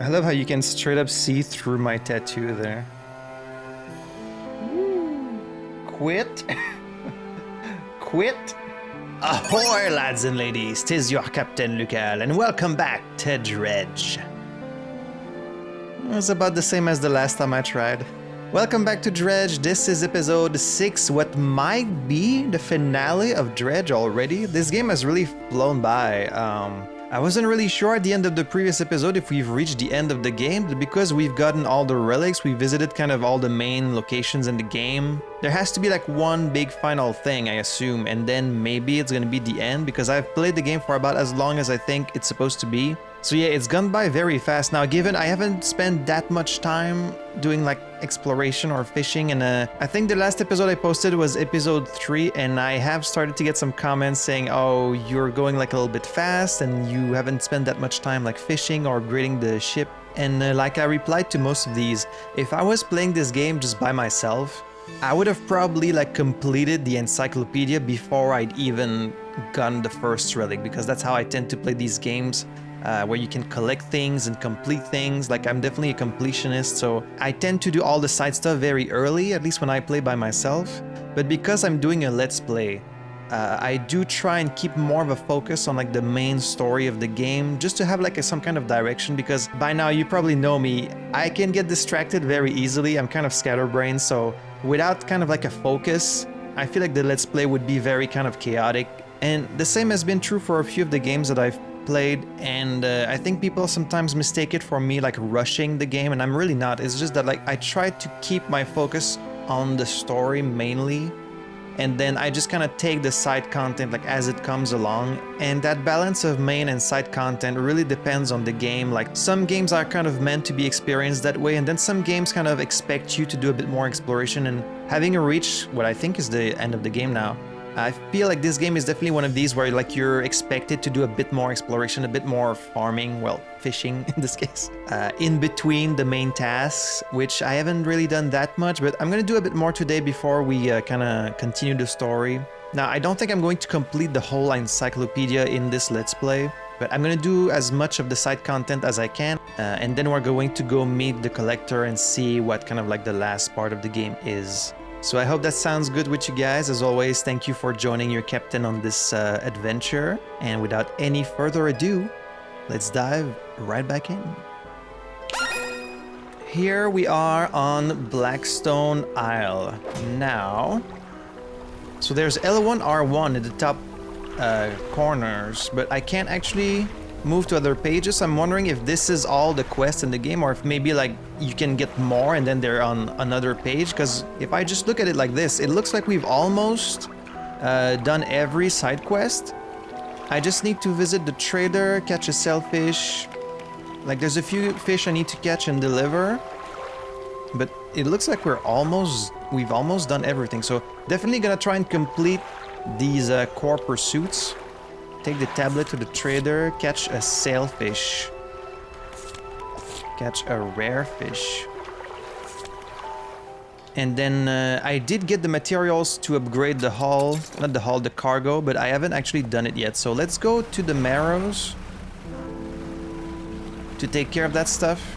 I love how you can straight up see through my tattoo there. Quit. Quit. Ahoy, lads and ladies, 'tis your Captain Lukael, and welcome back to DREDGE. It was about the same as the last time I tried. Welcome back to DREDGE. This is episode 6, what might be the finale of DREDGE already. This game has really flown by. I wasn't really sure at the end of the previous episode if we've reached the end of the game, but because we've gotten all the relics, we visited kind of all the main locations in the game. There has to be like one big final thing, I assume, and then maybe it's gonna be the end, because I've played the game for about as long as I think it's supposed to be. So yeah, it's gone by very fast. Now, given I haven't spent that much time doing like exploration or fishing, and I think the last episode I posted was episode 3, and I have started to get some comments saying, oh, you're going like a little bit fast and you haven't spent that much time like fishing or upgrading the ship. And like I replied to most of these, if I was playing this game just by myself, I would have probably like completed the encyclopedia before I'd even gotten the first relic, because that's how I tend to play these games. Where you can collect things and complete things. Like, I'm definitely a completionist, so I tend to do all the side stuff very early, at least when I play by myself. But because I'm doing a let's play, I do try and keep more of a focus on like the main story of the game, just to have like some kind of direction, because by now you probably know me, I can get distracted very easily. I'm kind of scatterbrained, so without kind of like a focus, I feel like the let's play would be very kind of chaotic. And the same has been true for a few of the games that I've played, and I think people sometimes mistake it for me like rushing the game, and I'm really not. It's just that like I try to keep my focus on the story mainly, and then I just kind of take the side content like as it comes along. And that balance of main and side content really depends on the game. Like, some games are kind of meant to be experienced that way, and then some games kind of expect you to do a bit more exploration. And having reached what I think is the end of the game now, I feel like this game is definitely one of these where like you're expected to do a bit more exploration, a bit more farming, well, fishing in this case, in between the main tasks, which I haven't really done that much, but I'm gonna do a bit more today before we kind of continue the story. Now, I don't think I'm going to complete the whole encyclopedia in this Let's Play, but I'm gonna do as much of the side content as I can, and then we're going to go meet the collector and see what kind of like the last part of the game is. So I hope that sounds good with you guys. As always, thank you for joining your captain on this adventure. And without any further ado, let's dive right back in. Here we are on Blackstone Isle. Now, so there's L1, R1 at the top corners, but I can't actually move to other pages. I'm wondering if this is all the quests in the game, or if maybe like you can get more and then they're on another page. Because if I just look at it like this, it looks like we've almost done every side quest. I just need to visit the trader, catch a sailfish. Like, there's a few fish I need to catch and deliver, but it looks like we've almost done everything. So definitely gonna try and complete these core pursuits. Take the tablet to the trader, catch a sailfish, catch a rare fish. And then I did get the materials to upgrade the hull, not the hull, the cargo, but I haven't actually done it yet. So let's go to the Marrows to take care of that stuff.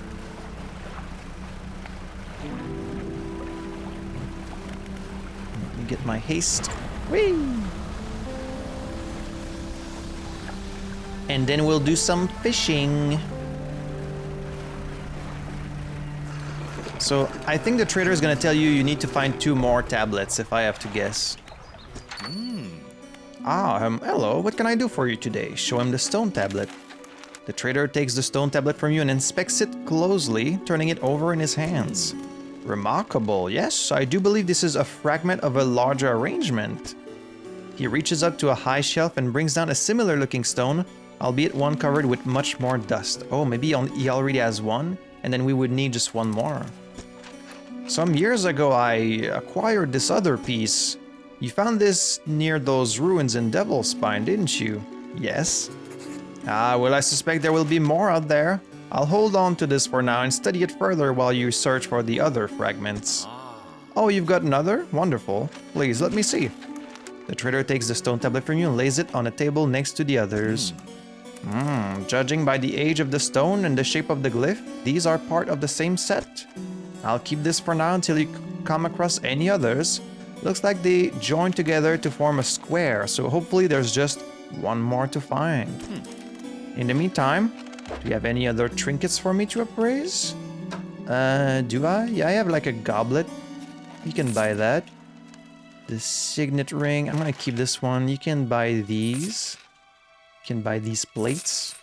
Let me get my haste. Whee! And then we'll do some fishing. So I think the trader is gonna tell you need to find 2 more tablets, if I have to guess. Hello, what can I do for you today? Show him the stone tablet. The trader takes the stone tablet from you and inspects it closely, turning it over in his hands. Remarkable, yes, I do believe this is a fragment of a larger arrangement. He reaches up to a high shelf and brings down a similar looking stone, albeit one covered with much more dust. Oh, maybe he already has one, and then we would need just one more. Some years ago, I acquired this other piece. You found this near those ruins in Devil's Spine, didn't you? Yes. Well, I suspect there will be more out there. I'll hold on to this for now and study it further while you search for the other fragments. Oh, you've got another? Wonderful. Please, let me see. The trader takes the stone tablet from you and lays it on a table next to the others. Judging by the age of the stone and the shape of the glyph, these are part of the same set. I'll keep this for now until you come across any others. Looks like they join together to form a square, so hopefully there's just one more to find. In the meantime, do you have any other trinkets for me to appraise? Do I? Yeah, I have like a goblet. You can buy that. The signet ring, I'm gonna keep this one. You can buy these. You can buy these plates.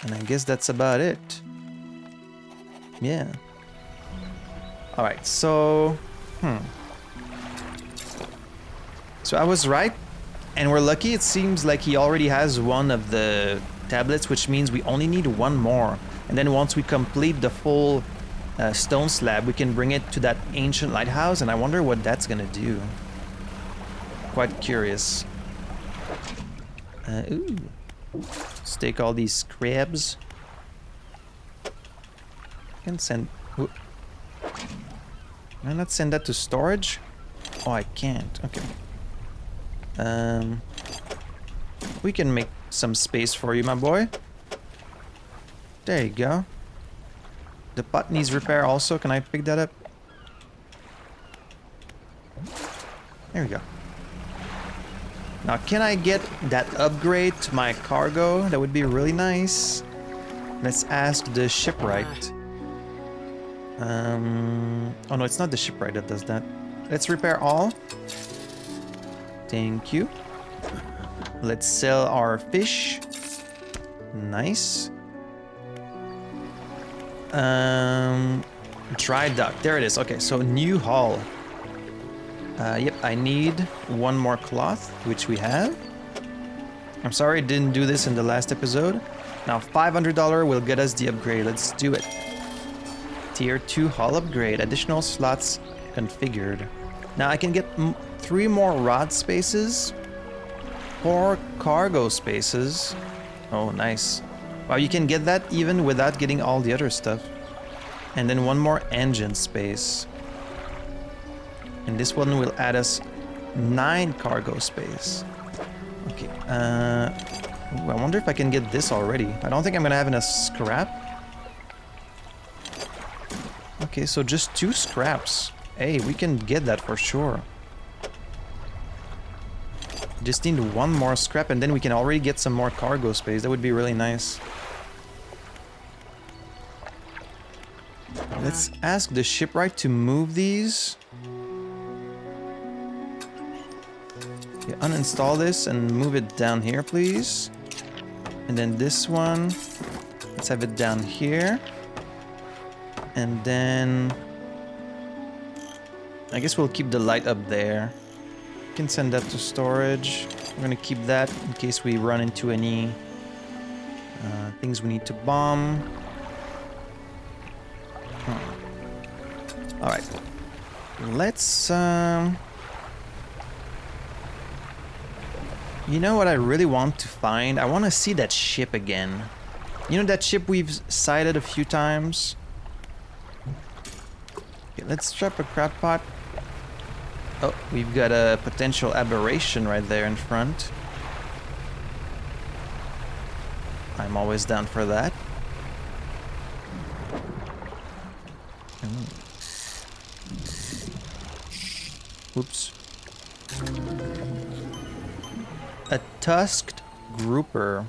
And I guess that's about it. Yeah. Alright, so... So I was right, and we're lucky. It seems like he already has one of the tablets, which means we only need one more. And then once we complete the full stone slab, we can bring it to that ancient lighthouse, and I wonder what that's gonna do. Quite curious. Ooh. Let's take all these crabs. I can send... Ooh. Can I not send that to storage? Oh, I can't. Okay. We can make some space for you, my boy. There you go. The pot needs repair also. Can I pick that up? There we go. Now, can I get that upgrade to my cargo? That would be really nice. Let's ask the shipwright. Oh no, it's not the shipwright that does that. Let's repair all. Thank you. Let's sell our fish. Nice. Dry dock. There it is. Okay, so new hull. Yep, I need one more cloth, which we have. I'm sorry I didn't do this in the last episode. Now $500 will get us the upgrade. Let's do it. Tier 2 hull upgrade. Additional slots configured. Now I can get 3 more rod spaces. 4 cargo spaces. Oh, nice. Wow, you can get that even without getting all the other stuff. And then 1 more engine space. And this one will add us 9 cargo space. Okay. Ooh, I wonder if I can get this already. I don't think I'm gonna have enough scrap. Okay, so just 2 scraps. Hey, we can get that for sure. Just need 1 more scrap and then we can already get some more cargo space. That would be really nice. Let's ask the shipwright to move these. Okay, uninstall this and move it down here, please. And then this one, let's have it down here. And then I guess we'll keep the light up there. We can send that to storage. We're gonna keep that in case we run into any things we need to bomb. All right, let's you know what I really want to find? I want to see that ship again. You know that ship we've sighted a few times? Okay, let's drop a crab pot. Oh, we've got a potential aberration right there in front. I'm always down for that. Oops. A tusked grouper.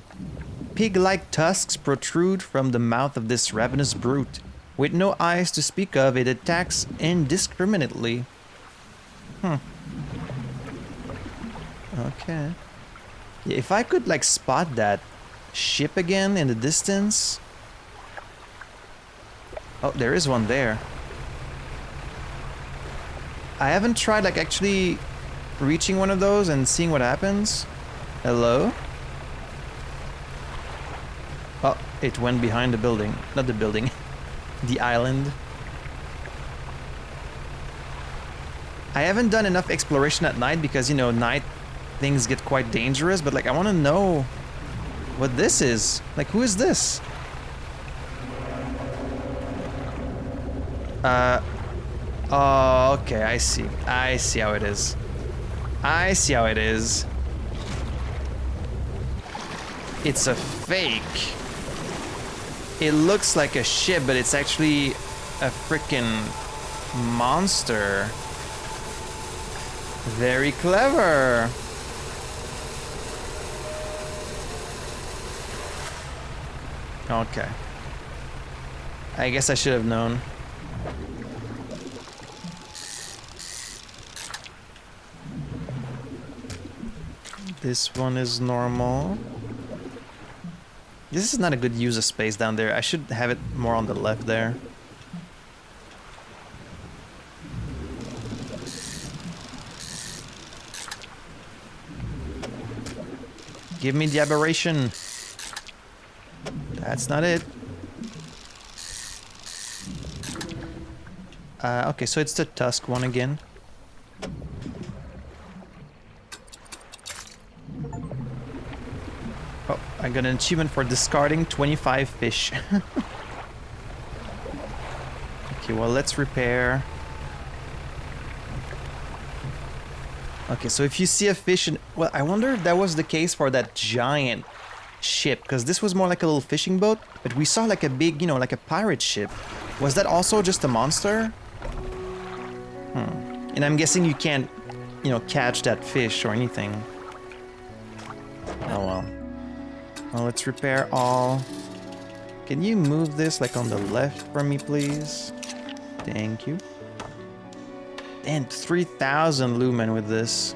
Pig-like tusks protrude from the mouth of this ravenous brute. With no eyes to speak of, it attacks indiscriminately. Okay. Yeah, if I could like spot that ship again in the distance. Oh, there is one there. I haven't tried like actually reaching one of those and seeing what happens. Hello? Oh, it went behind the building. Not the building. The island. I haven't done enough exploration at night because, you know, night things get quite dangerous, but like I want to know what this is. Like, who is this? Oh, okay, I see. I see how it is. I see how it is. it's a fake. It looks like a ship, but it's actually a freaking monster. Very clever. Okay. I guess I should have known. This one is normal. This is not a good use of space down there. I should have it more on the left there. Give me the aberration. That's not it. Okay, so it's the tusk one again. Oh, I got an achievement for discarding 25 fish. Okay, well, let's repair. Okay, so if you see a fish in... Well, I wonder if that was the case for that giant ship, because this was more like a little fishing boat, but we saw like a big, you know, like a pirate ship. Was that also just a monster? And I'm guessing you can't, you know, catch that fish or anything. Oh well. Well, let's repair all. Can you move this like on the left for me, please? Thank you. And 3,000 lumen with this.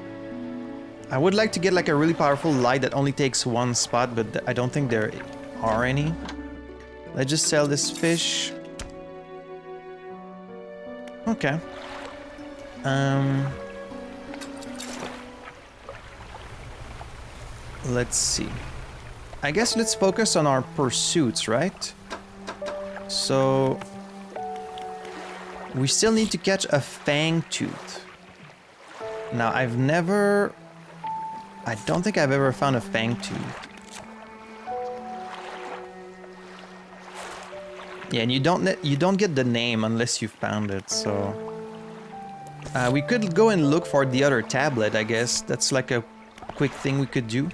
I would like to get like a really powerful light that only takes one spot, but I don't think there are any. Let's just sell this fish. Okay. Let's see. I guess let's focus on our pursuits, right? So we still need to catch a fangtooth. Now I don't think I've ever found a fangtooth. Yeah, and you don't get the name unless you found it, so we could go and look for the other tablet, I guess. That's like a quick thing we could do.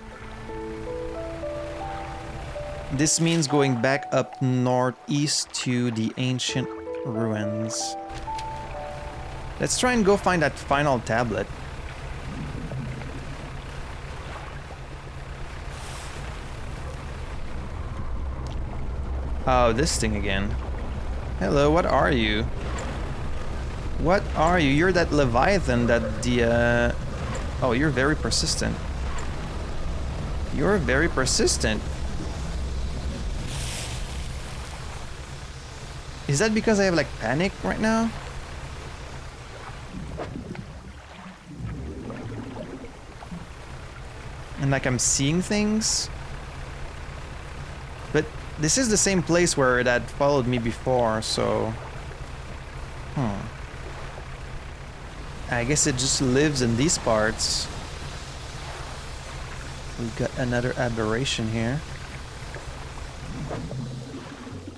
This means going back up northeast to the ancient ruins. Let's try and go find that final tablet. Oh, this thing again. Hello, what are you? What are you? You're that Leviathan that the... Oh, you're very persistent. You're very persistent. Is that because I have like panic right now? And like I'm seeing things? But this is the same place where that followed me before, so... I guess it just lives in these parts. We've got another aberration here.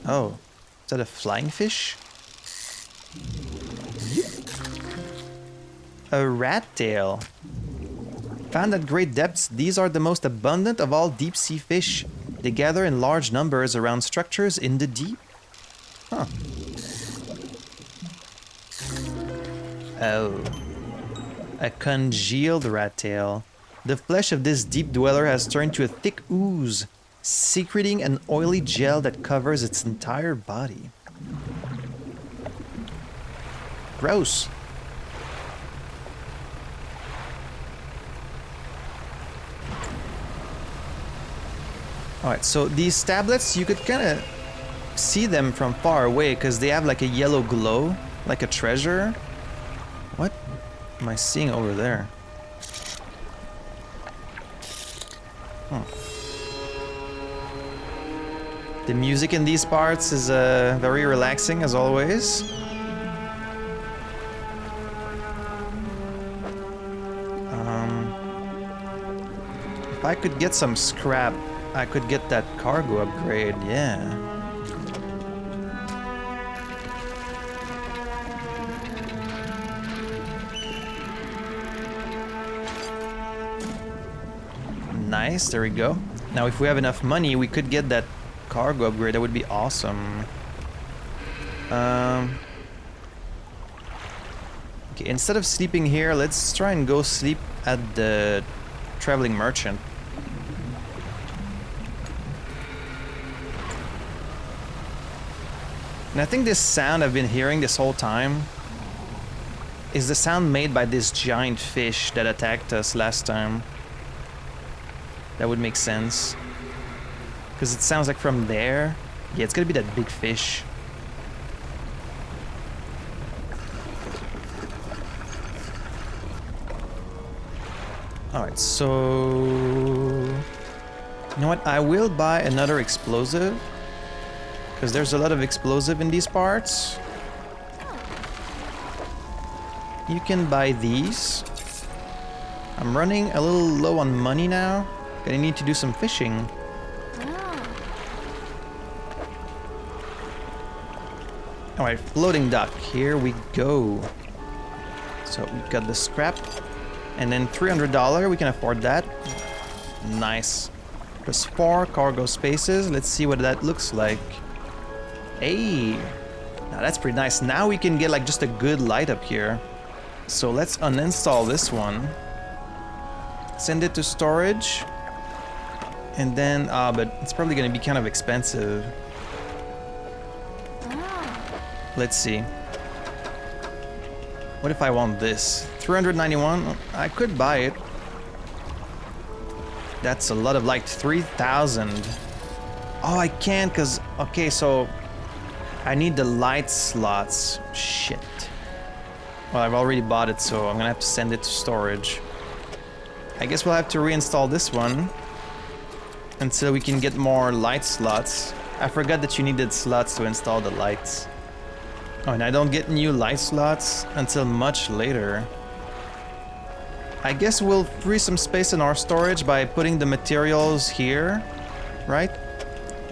Oh, is that a flying fish? A rat tail. Found at great depths, these are the most abundant of all deep-sea fish. They gather in large numbers around structures in the deep. Huh. Oh. A congealed rat tail. The flesh of this deep dweller has turned to a thick ooze, secreting an oily gel that covers its entire body. Gross. Alright, so these tablets, you could kind of see them from far away because they have like a yellow glow, like a treasure. What am I seeing over there? Huh. The music in these parts is very relaxing as always. If I could get some scrap, I could get that cargo upgrade, yeah. Nice, there we go. Now, if we have enough money, we could get that cargo upgrade. That would be awesome. Okay, instead of sleeping here, let's try and go sleep at the traveling merchant. And I think this sound I've been hearing this whole time is the sound made by this giant fish that attacked us last time. That would make sense. Because it sounds like from there. Yeah, it's gonna be that big fish. Alright, so... You know what? I will buy another explosive. Because there's a lot of explosive in these parts. You can buy these. I'm running a little low on money now. Gonna need to do some fishing. Alright, floating dock. Here we go. So we've got the scrap. And then $300, we can afford that. Nice. Plus 4 cargo spaces. Let's see what that looks like. Hey! Now that's pretty nice. Now we can get like just a good light up here. So let's uninstall this one. Send it to storage. And then, but it's probably gonna be kind of expensive. Let's see. What if I want this? 391? I could buy it. That's a lot of light. 3,000. Oh, I can't because... Okay, so... I need the light slots. Shit. Well, I've already bought it, so I'm gonna have to send it to storage. I guess we'll have to reinstall this one. Until we can get more light slots. I forgot that you needed slots to install the lights. Oh, and I don't get new light slots until much later. I guess we'll free some space in our storage by putting the materials here, right?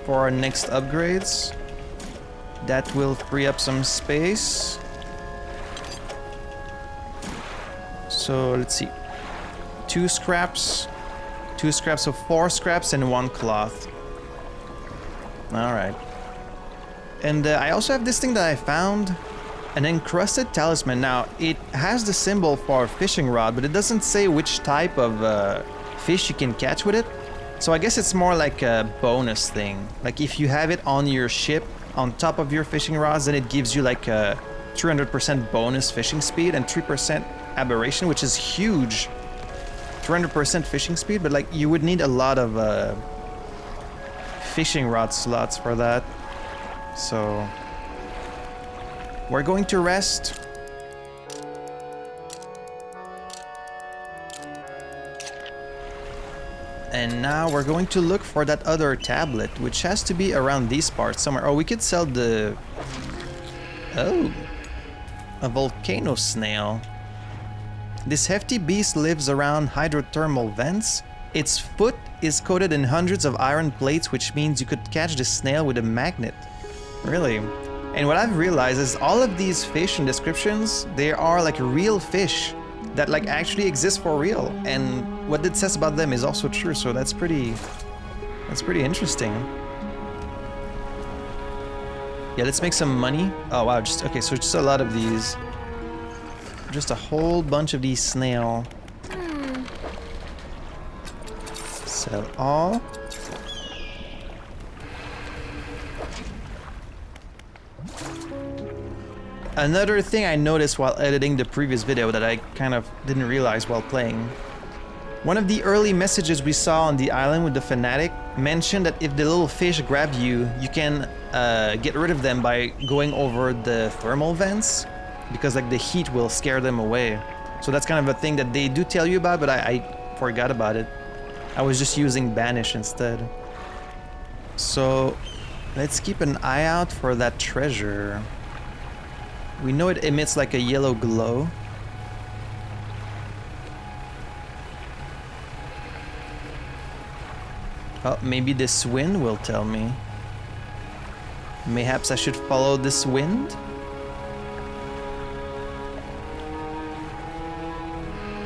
For our next upgrades. That will free up some space. So let's see. 2 scraps. 2 scraps, so 4 scraps and 1 cloth. Alright. And I also have this thing that I found. An encrusted talisman. Now, it has the symbol for a fishing rod, but it doesn't say which type of fish you can catch with it. So I guess it's more like a bonus thing. Like if you have it on your ship, on top of your fishing rods, then it gives you like a 300% bonus fishing speed and 3% aberration, which is huge. 300% fishing speed, but like you would need a lot of fishing rod slots for that. So we're going to rest. And now we're going to look for that other tablet, which has to be around these parts somewhere. Oh, we could sell the... Oh, a volcano snail. This hefty beast lives around hydrothermal vents. Its foot is coated in hundreds of iron plates, which means you could catch the snail with a magnet. Really? And what I've realized is all of these fish and descriptions, they are like real fish that like actually exist for real. And what it says about them is also true, so that's pretty interesting. Yeah, let's make some money. Oh wow, okay, so just a lot of these. Just a whole bunch of these snail. Sell all. Another thing I noticed while editing the previous video that I kind of didn't realize while playing. One of the early messages we saw on the island with the fanatic mentioned that if the little fish grab you, you can get rid of them by going over the thermal vents, because like the heat will scare them away. So that's kind of a thing that they do tell you about, but I forgot about it. I was just using banish instead. So let's keep an eye out for that treasure. We know it emits like a yellow glow. Oh, maybe this wind will tell me. Mayhaps I should follow this wind?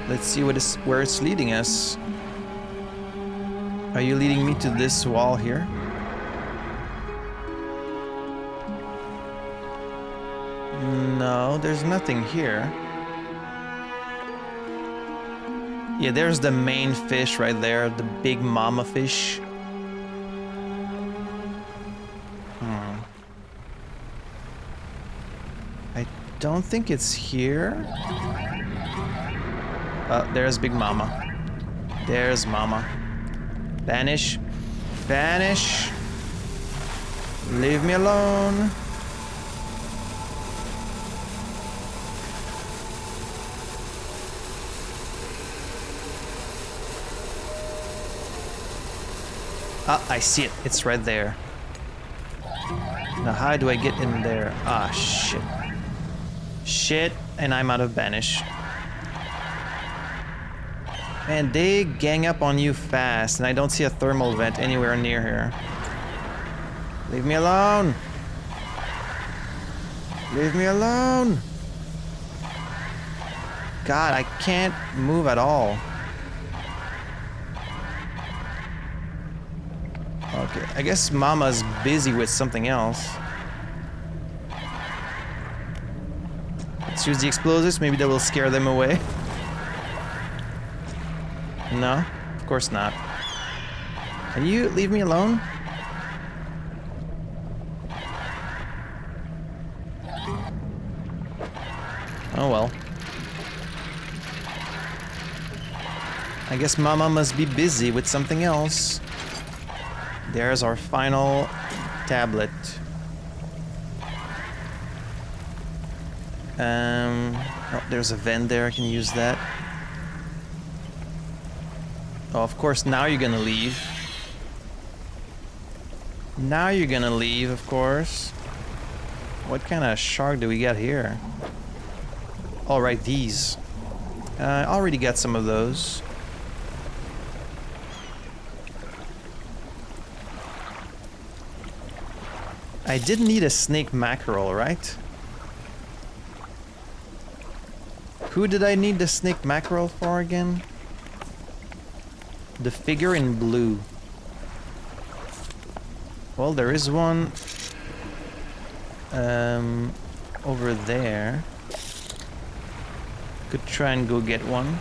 Let's see where it's leading us. Are you leading me to this wall here? No, there's nothing here. Yeah, there's the main fish right there, the big mama fish. I don't think it's here. Oh, there's Big Mama. There's Mama. Vanish. Vanish. Leave me alone. Ah, I see it. It's right there. Now how do I get in there? Ah, shit. Shit, and I'm out of banish. Man, they gang up on you fast, and I don't see a thermal vent anywhere near here. Leave me alone! Leave me alone! God, I can't move at all. Okay, I guess Mama's busy with something else. Let's use the explosives, maybe that will scare them away. No, of course not. Can you leave me alone? Oh well. I guess Mama must be busy with something else. There's our final tablet. Oh, there's a vent there, I can use that. Oh, of course, now you're gonna leave. Now you're gonna leave, of course. What kind of shark do we got here? All right, these. I already got some of those. I did need a snake mackerel, right? Who did I need the snake mackerel for again? The figure in blue. Well, there is one over there. Could try and go get one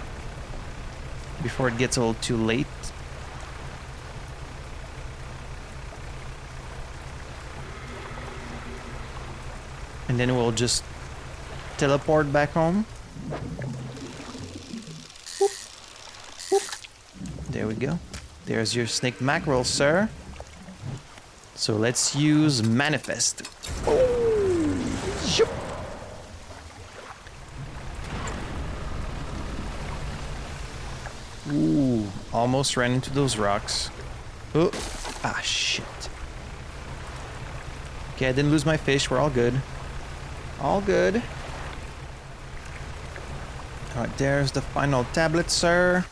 before it gets a little too late. And then we'll just teleport back home. Whoop. Whoop. There we go. There's your snake mackerel, sir. So let's use manifest. Shoop. Ooh, almost ran into those rocks. Oh, ah, shit. Okay, I didn't lose my fish. We're all good. All good. Alright, there's the final tablet, sir.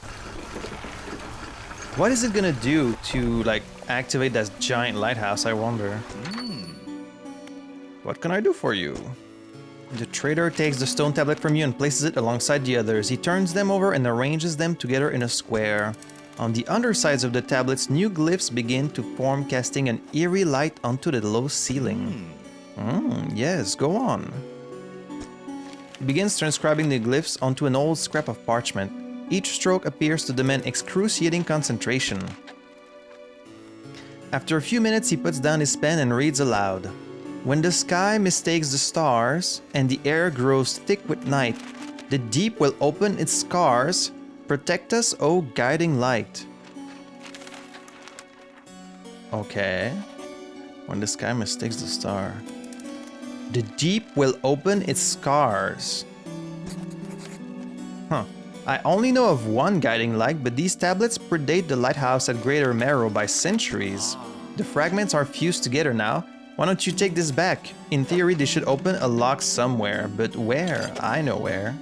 What is it gonna do to, like, activate that giant lighthouse, I wonder? What can I do for you? The trader takes the stone tablet from you and places it alongside the others. He turns them over and arranges them together in a square. On the undersides of the tablets, new glyphs begin to form, casting an eerie light onto the low ceiling. Yes, go on. He begins transcribing the glyphs onto an old scrap of parchment. Each stroke appears to demand excruciating concentration. After a few minutes, he puts down his pen and reads aloud. When the sky mistakes the stars and the air grows thick with night, the deep will open its scars. Protect us, O guiding light. Okay. When the sky mistakes the star. The deep will open its scars. Huh. I only know of one guiding light, but these tablets predate the lighthouse at Greater Marrow by centuries. The fragments are fused together now. Why don't you take this back? In theory, they should open a lock somewhere, but where? I know where.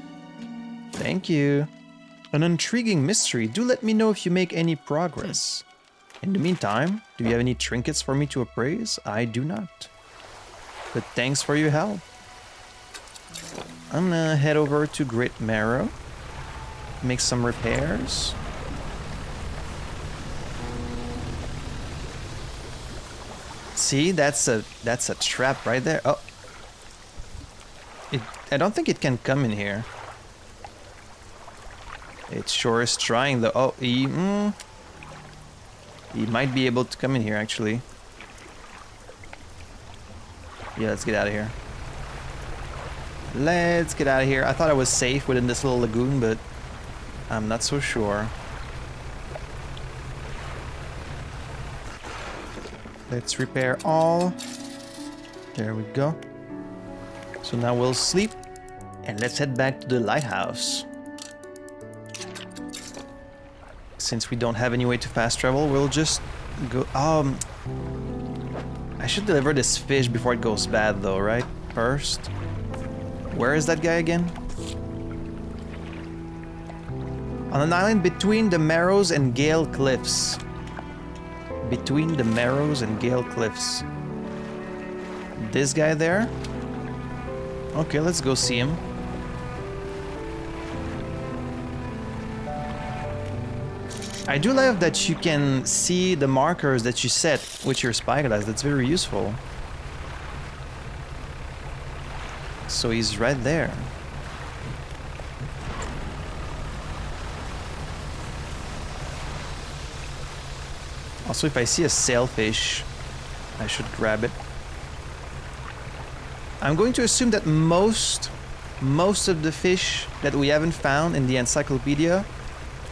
Thank you. An intriguing mystery. Do let me know if you make any progress. In the meantime, do you have any trinkets for me to appraise? I do not. But thanks for your help. I'm gonna head over to Great Marrow. Make some repairs. See, that's a trap right there. Oh. I don't think it can come in here. It sure is trying though. Oh, he might be able to come in here actually. Yeah, let's get out of here. Let's get out of here. I thought I was safe within this little lagoon, but I'm not so sure. Let's repair all. There we go. So now we'll sleep and let's head back to the lighthouse. Since we don't have any way to fast travel, we'll just go... I should deliver this fish before it goes bad though, right? First. Where is that guy again? On an island between the Marrows and Gale Cliffs. Between the Marrows and Gale Cliffs. This guy there? Okay, let's go see him. I do love that you can see the markers that you set with your spyglass. That's very useful. So he's right there. Also, if I see a sailfish, I should grab it. I'm going to assume that most of the fish that we haven't found in the encyclopedia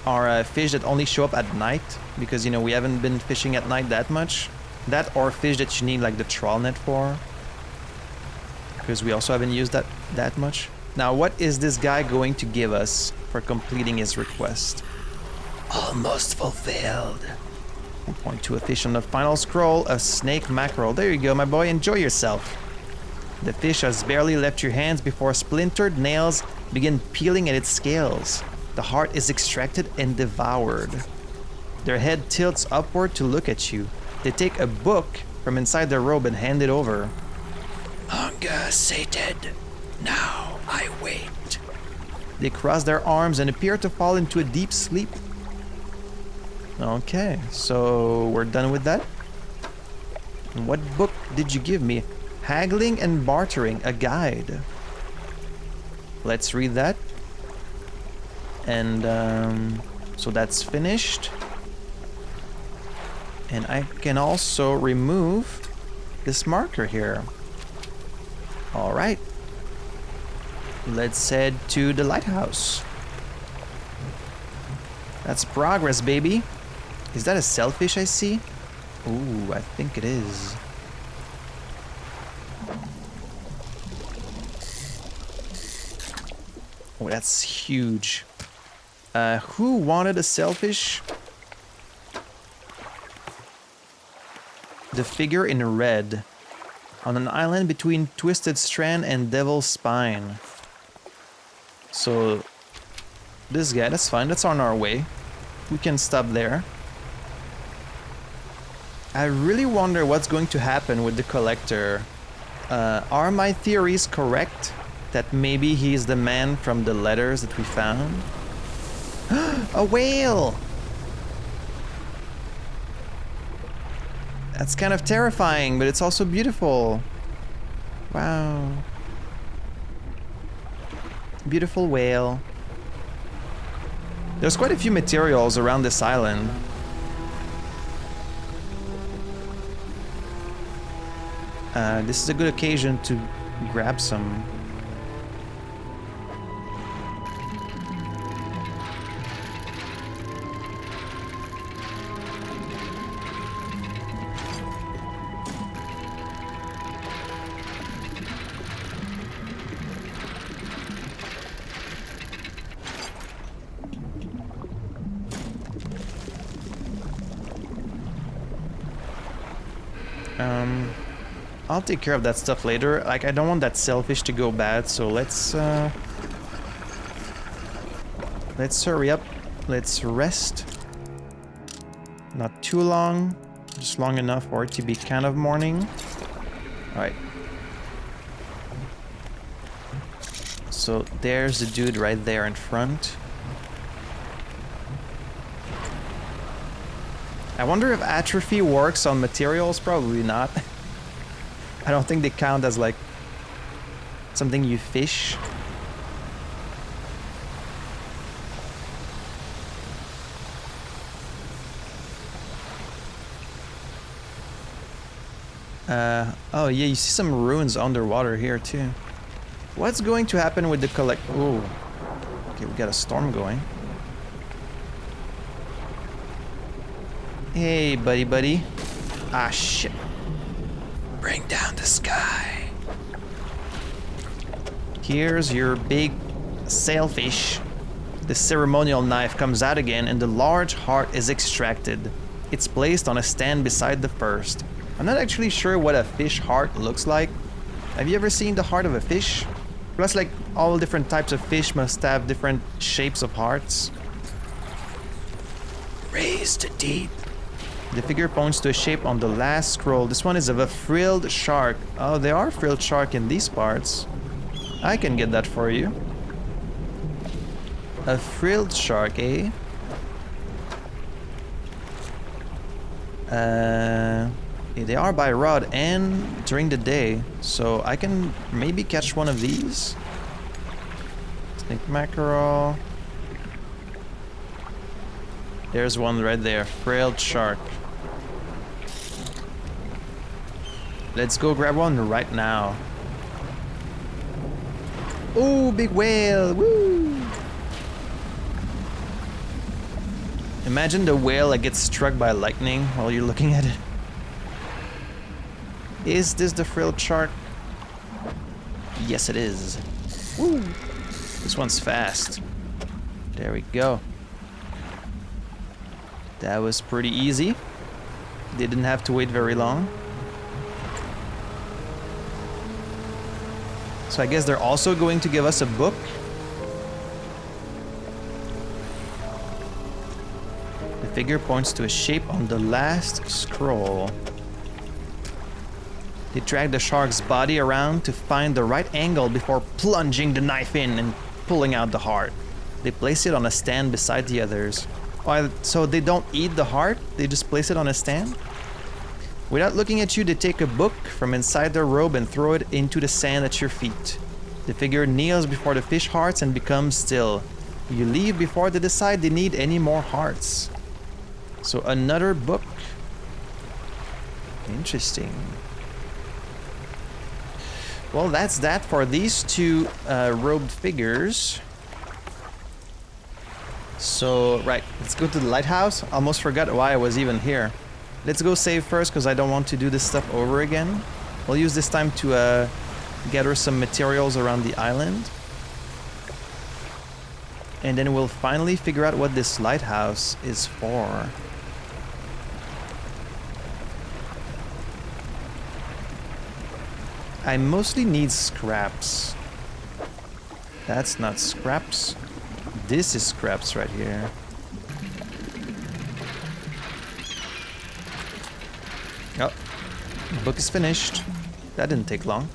are fish that only show up at night, because, you know, we haven't been fishing at night that much. That or fish that you need like the trawl net for, because we also haven't used that much. Now, what is this guy going to give us for completing his request? Almost fulfilled. We'll point to a fish on the final scroll, a snake mackerel. There you go, my boy, enjoy yourself. The fish has barely left your hands before splintered nails begin peeling at its scales. The heart is extracted and devoured. Their head tilts upward to look at you. They take a book from inside their robe and hand it over. Hunger sated. Now I wait. They cross their arms and appear to fall into a deep sleep. Okay, so we're done with that. What book did you give me? Haggling and Bartering, a guide. Let's read that. And so that's finished. And I can also remove this marker here. All right. Let's head to the lighthouse. That's progress, baby. Is that a sailfish I see? Ooh, I think it is. Oh, that's huge. Who wanted a sailfish? The figure in red. On an island between Twisted Strand and Devil's Spine. So, this guy, that's fine. That's on our way. We can stop there. I really wonder what's going to happen with the collector. Are my theories correct? That maybe he's the man from the letters that we found? A whale! That's kind of terrifying, but it's also beautiful. Wow. Beautiful whale. There's quite a few materials around this island. This is a good occasion to grab some. I'll take care of that stuff later. Like, I don't want that sailfish to go bad, so let's hurry up. Let's rest. Not too long, just long enough for it to be kind of morning. All right. So there's the dude right there in front. I wonder if atrophy works on materials. Probably not. I don't think they count as like something you fish. Oh yeah, you see some ruins underwater here too. What's going to happen with the collect? Oh, okay, we got a storm going. Hey, buddy. Ah, shit. Bring down the sky. Here's your big sailfish. The ceremonial knife comes out again and the large heart is extracted. It's placed on a stand beside the first. I'm not actually sure what a fish heart looks like. Have you ever seen the heart of a fish? Plus, like, all different types of fish must have different shapes of hearts. Raise to deep. The figure points to a shape on the last scroll. This one is of a frilled shark. Oh, there are frilled shark in these parts. I can get that for you. A frilled shark, eh? They are by rod and during the day, so I can maybe catch one of these. Snake mackerel. There's one right there, frilled shark. Let's go grab one right now. Oh, big whale! Woo! Imagine the whale that gets struck by lightning while you're looking at it. Is this the frilled shark? Yes, it is. Woo! This one's fast. There we go. That was pretty easy. Didn't have to wait very long. So I guess they're also going to give us a book. The figure points to a shape on the last scroll. They drag the shark's body around to find the right angle before plunging the knife in and pulling out the heart. They place it on a stand beside the others. Oh, so they don't eat the heart? They just place it on a stand? Without looking at you, they take a book from inside their robe and throw it into the sand at your feet. The figure kneels before the fish hearts and becomes still. You leave before they decide they need any more hearts. So another book. Interesting. Well, that's that for these two robed figures. So, right, let's go to the lighthouse. Almost forgot why I was even here. Let's go save first because I don't want to do this stuff over again. We'll use this time to gather some materials around the island. And then we'll finally figure out what this lighthouse is for. I mostly need scraps. That's not scraps. This is scraps right here. Oh, the book is finished. That didn't take long.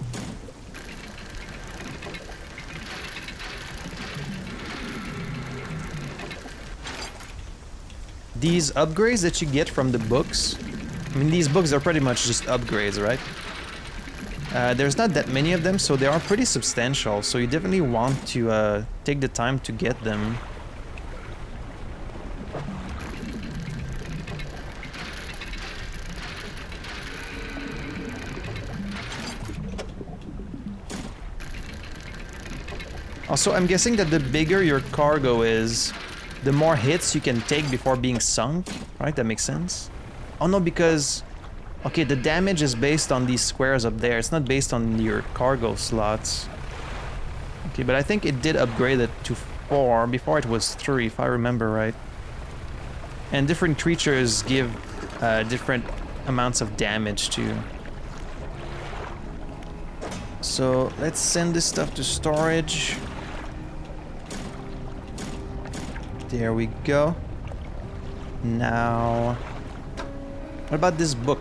These upgrades that you get from the books, I mean, these books are pretty much just upgrades, right? There's not that many of them, so they are pretty substantial, so you definitely want to take the time to get them. Also, I'm guessing that the bigger your cargo is, the more hits you can take before being sunk, right? That makes sense? Oh no, because... okay, the damage is based on these squares up there. It's not based on your cargo slots. Okay, but I think it did upgrade it to 4. Before it was 3, if I remember right. And different creatures give different amounts of damage too. So let's send this stuff to storage. There we go. Now, what about this book?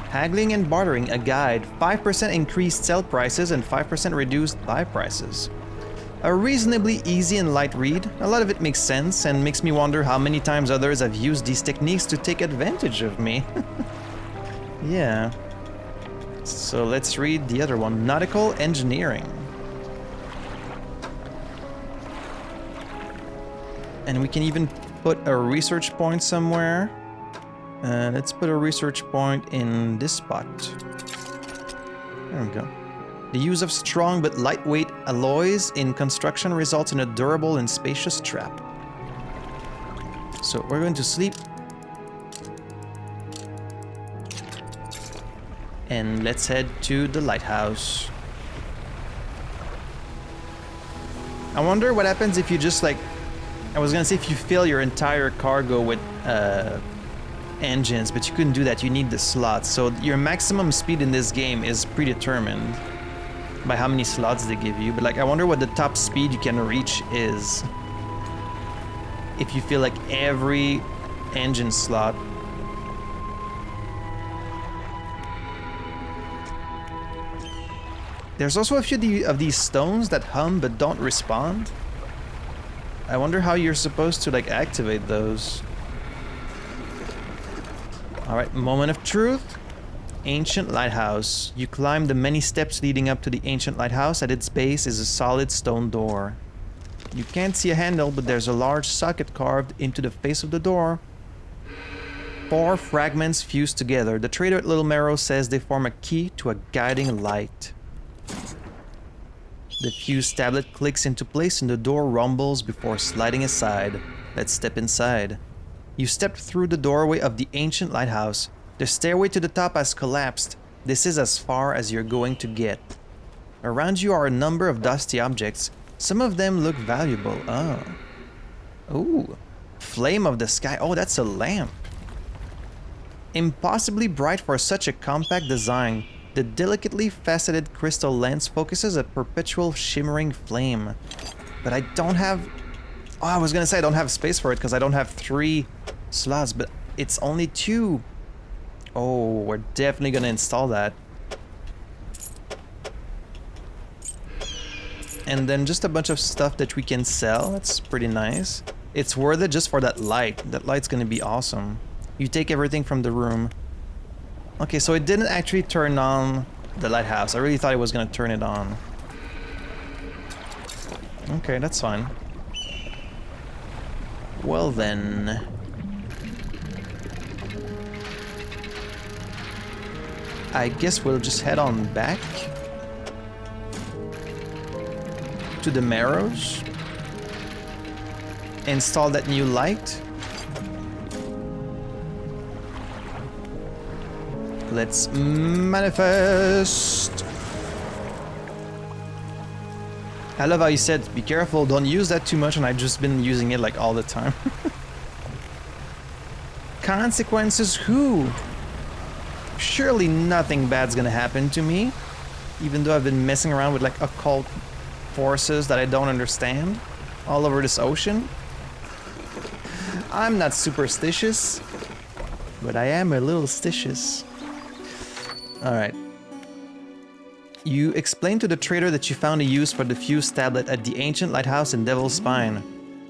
Haggling and bartering, a guide. 5% increased sell prices and 5% reduced buy prices. A reasonably easy and light read. A lot of it makes sense and makes me wonder how many times others have used these techniques to take advantage of me. Yeah. So let's read the other one. Nautical engineering. And we can even put a research point somewhere. Let's put a research point in this spot. There we go. The use of strong but lightweight alloys in construction results in a durable and spacious trap. So we're going to sleep. And let's head to the lighthouse. I wonder what happens if you just like... I was gonna say if you fill your entire cargo with engines, but you couldn't do that. You need the slots. So your maximum speed in this game is predetermined by how many slots they give you. But like, I wonder what the top speed you can reach is if you fill like every engine slot. There's also a few of these stones that hum but don't respond. I wonder how you're supposed to like activate those. Alright, moment of truth. Ancient lighthouse. You climb the many steps leading up to the ancient lighthouse. At its base is a solid stone door. You can't see a handle, but there's a large socket carved into the face of the door. 4 fragments fused together. The trader at Little Marrow says they form a key to a guiding light. The fused tablet clicks into place and the door rumbles before sliding aside. Let's step inside. You stepped through the doorway of the ancient lighthouse. The stairway to the top has collapsed. This is as far as you're going to get. Around you are a number of dusty objects. Some of them look valuable. Oh. Ooh. Flame of the sky. Oh, that's a lamp. Impossibly bright for such a compact design. The delicately faceted crystal lens focuses a perpetual shimmering flame. But I don't have... Oh, I was gonna say I don't have space for it because I don't have 3 slots, but it's only 2. Oh, we're definitely gonna install that. And then just a bunch of stuff that we can sell. That's pretty nice. It's worth it just for that light. That light's gonna be awesome. You take everything from the room. Okay, so it didn't actually turn on the lighthouse. I really thought it was gonna turn it on. Okay, that's fine. Well then... I guess we'll just head on back to the Marrows. Install that new light. Let's manifest. I love how you said, be careful, don't use that too much, and I've just been using it like all the time. Consequences who? Surely nothing bad's gonna happen to me, even though I've been messing around with like occult forces that I don't understand all over this ocean. I'm not superstitious, but I am a little stitious. Alright. You explained to the trader that you found a use for the fused tablet at the ancient lighthouse in Devil's Spine.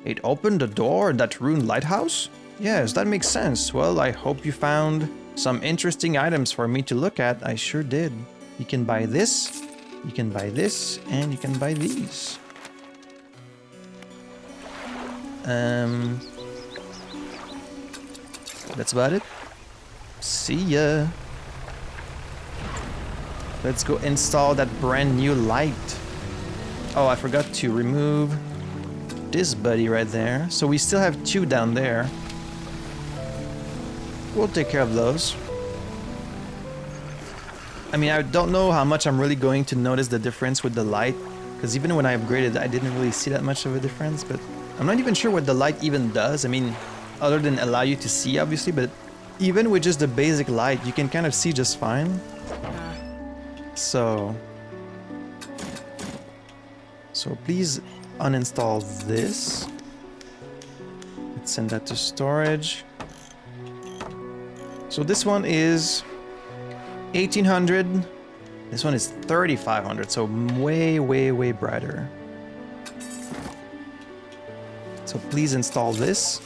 It opened the door in that ruined lighthouse? Yes, that makes sense. Well, I hope you found some interesting items for me to look at. I sure did. You can buy this, you can buy this, and you can buy these. That's about it. See ya. Let's go install that brand new light. Oh, I forgot to remove this buddy right there. So we still have 2 down there. We'll take care of those. I mean, I don't know how much I'm really going to notice the difference with the light, because even when I upgraded, I didn't really see that much of a difference, but I'm not even sure what the light even does. I mean, other than allow you to see, obviously, but even with just the basic light, you can kind of see just fine. So please uninstall this. Let's send that to storage. So this one is 1800. This one is 3500, so way, way, way brighter. So please install this.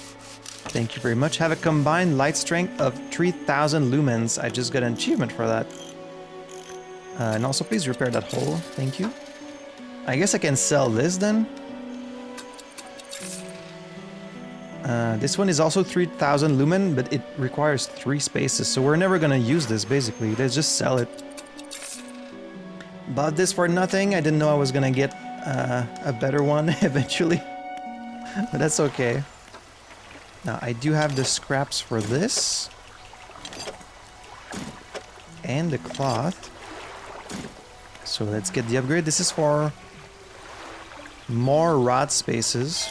Thank you very much. Have a combined light strength of 3000 lumens. I just got an achievement for that. And also please repair that hole. Thank you. I guess I can sell this then. This one is also 3000 lumen, but it requires 3 spaces, so we're never gonna use this basically. Let's just sell it. Bought this for nothing. I didn't know I was gonna get a better one eventually, but that's okay. Now I do have the scraps for this and the cloth, so let's get the upgrade. This is for more rod spaces.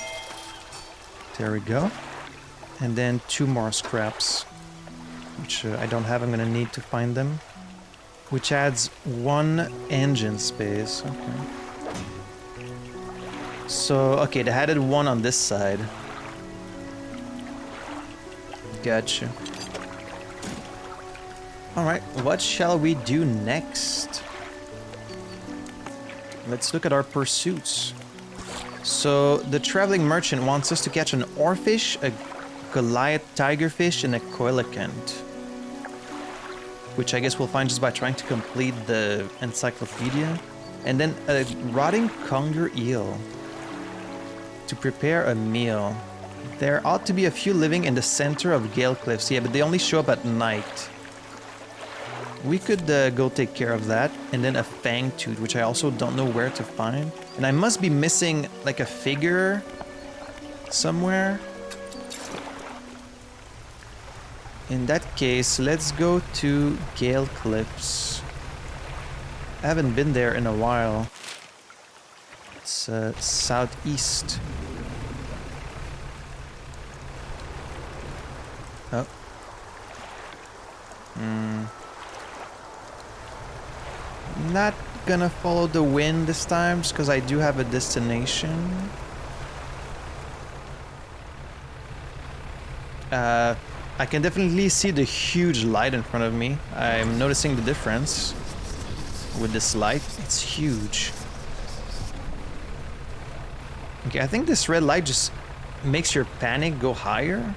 There we go. And then 2 more scraps, which I don't have. I'm gonna need to find them. Which adds 1 engine space. Okay. So, okay, they added 1 on this side. Gotcha. Alright, what shall we do next? Let's look at our pursuits. So, the traveling merchant wants us to catch an oarfish, a Goliath tigerfish, and a coelacanth. Which I guess we'll find just by trying to complete the encyclopedia. And then a rotting conger eel to prepare a meal. There ought to be a few living in the center of Gale Cliffs. Yeah, but they only show up at night. We could go take care of that. And then a fang tooth, which I also don't know where to find. And I must be missing like a figure somewhere. In that case, let's go to Gale Cliffs. I haven't been there in a while. It's southeast. Oh. Not gonna follow the wind this time, just because I do have a destination. I can definitely see the huge light in front of me. I'm noticing the difference with this light. It's huge. Okay, I think this red light just makes your panic go higher,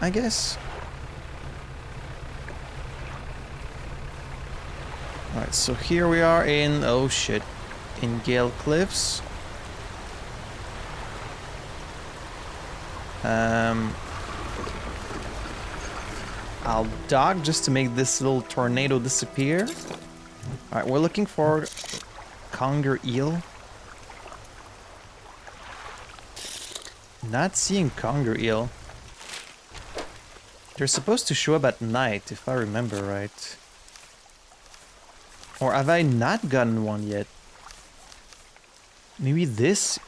I guess. Alright, so here we are in, oh shit, in Gale Cliffs. I'll dock just to make this little tornado disappear. Alright, we're looking for conger eel. Not seeing conger eel. They're supposed to show up at night, if I remember right. Or have I not gotten one yet? Maybe this?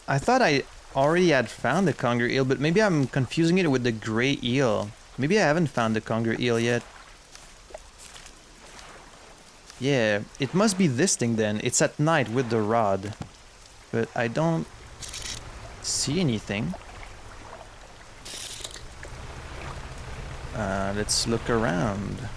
I thought I already had found the conger eel, but maybe I'm confusing it with the gray eel. Maybe I haven't found the conger eel yet. Yeah, it must be this thing then. It's at night with the rod. But I don't see anything. Let's look around.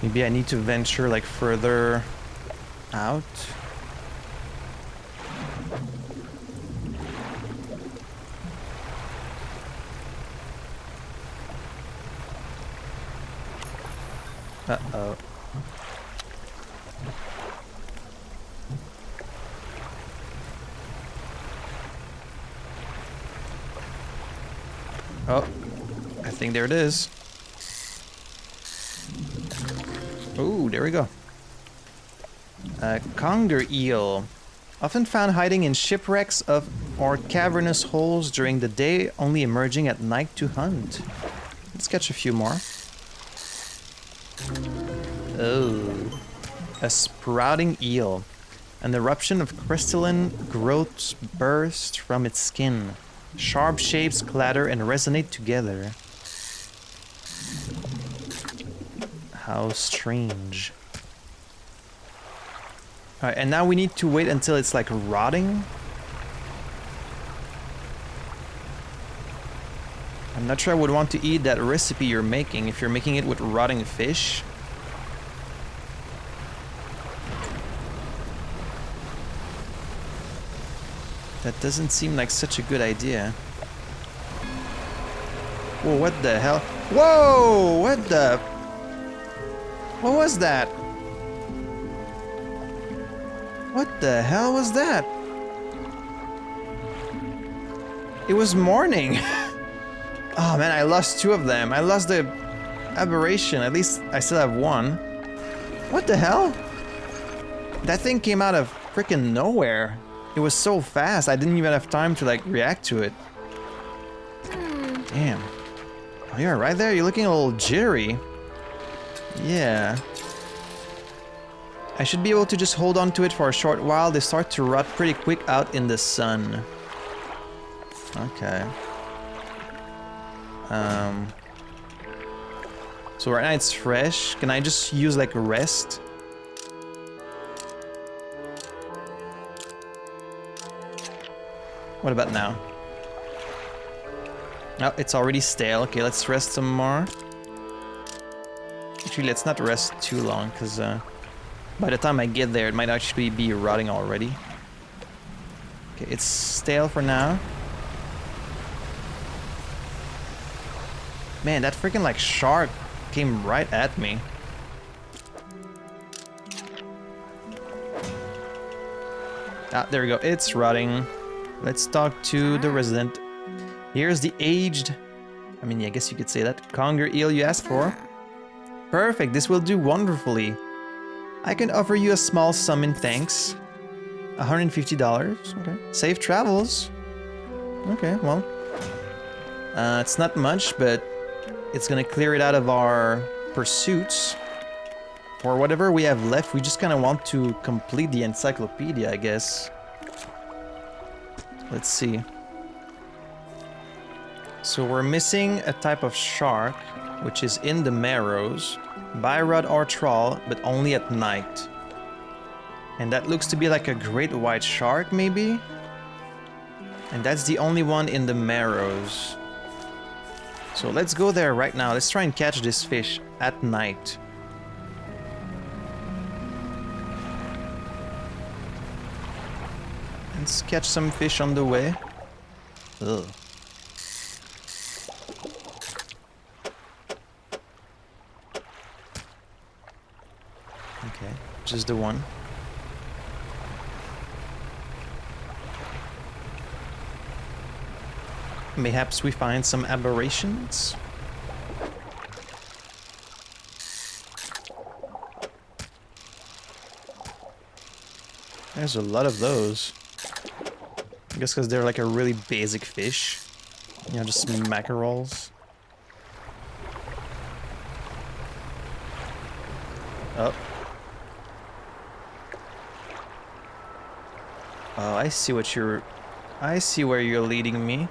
Maybe I need to venture like further out. Uh-oh. Oh, I think there it is. Oh, there we go. Conger eel. Often found hiding in shipwrecks of or cavernous holes during the day, only emerging at night to hunt. Let's catch a few more. Oh. A sprouting eel. An eruption of crystalline growths burst from its skin. Sharp shapes clatter and resonate together. How strange. Alright, and now we need to wait until it's like rotting. I'm not sure I would want to eat that recipe you're making if you're making it with rotting fish. That doesn't seem like such a good idea. Whoa, what the hell? Whoa! What the... What was that? What the hell was that? It was morning. Oh man, I lost 2 of them. I lost the aberration. At least I still have 1. What the hell? That thing came out of freaking nowhere. It was so fast, I didn't even have time to like react to it. Damn. Oh, you're right there, you're looking a little jittery. Yeah. I should be able to just hold on to it for a short while. They start to rot pretty quick out in the sun. Okay. So right now it's fresh. Can I just use like a rest? What about now? Oh, it's already stale. Okay, let's rest some more. Actually, let's not rest too long, because by the time I get there, it might actually be rotting already. Okay, it's stale for now. Man, that freaking like shark came right at me. Ah, there we go. It's rotting. Let's talk to the resident. Here's the aged... I mean, I guess you could say that. Conger eel you asked for. Perfect, this will do wonderfully. I can offer you a small sum in thanks. $150. Okay. Safe travels. Okay, well. It's not much, but it's gonna clear it out of our pursuits. For whatever we have left, we just kind of want to complete the encyclopedia, I guess. Let's see. So we're missing a type of shark, which is in the Marrows, by rod or trawl, but only at night. And that looks to be like a great white shark, maybe? And that's the only one in the Marrows. So let's go there right now. Let's try and catch this fish at night. Let's catch some fish on the way. Ugh. Okay, just the one. Mayhaps we find some aberrations? There's a lot of those. I guess because they're like a really basic fish. You know, just mackerels. Oh. Oh, I see what you're... I see where you're leading me.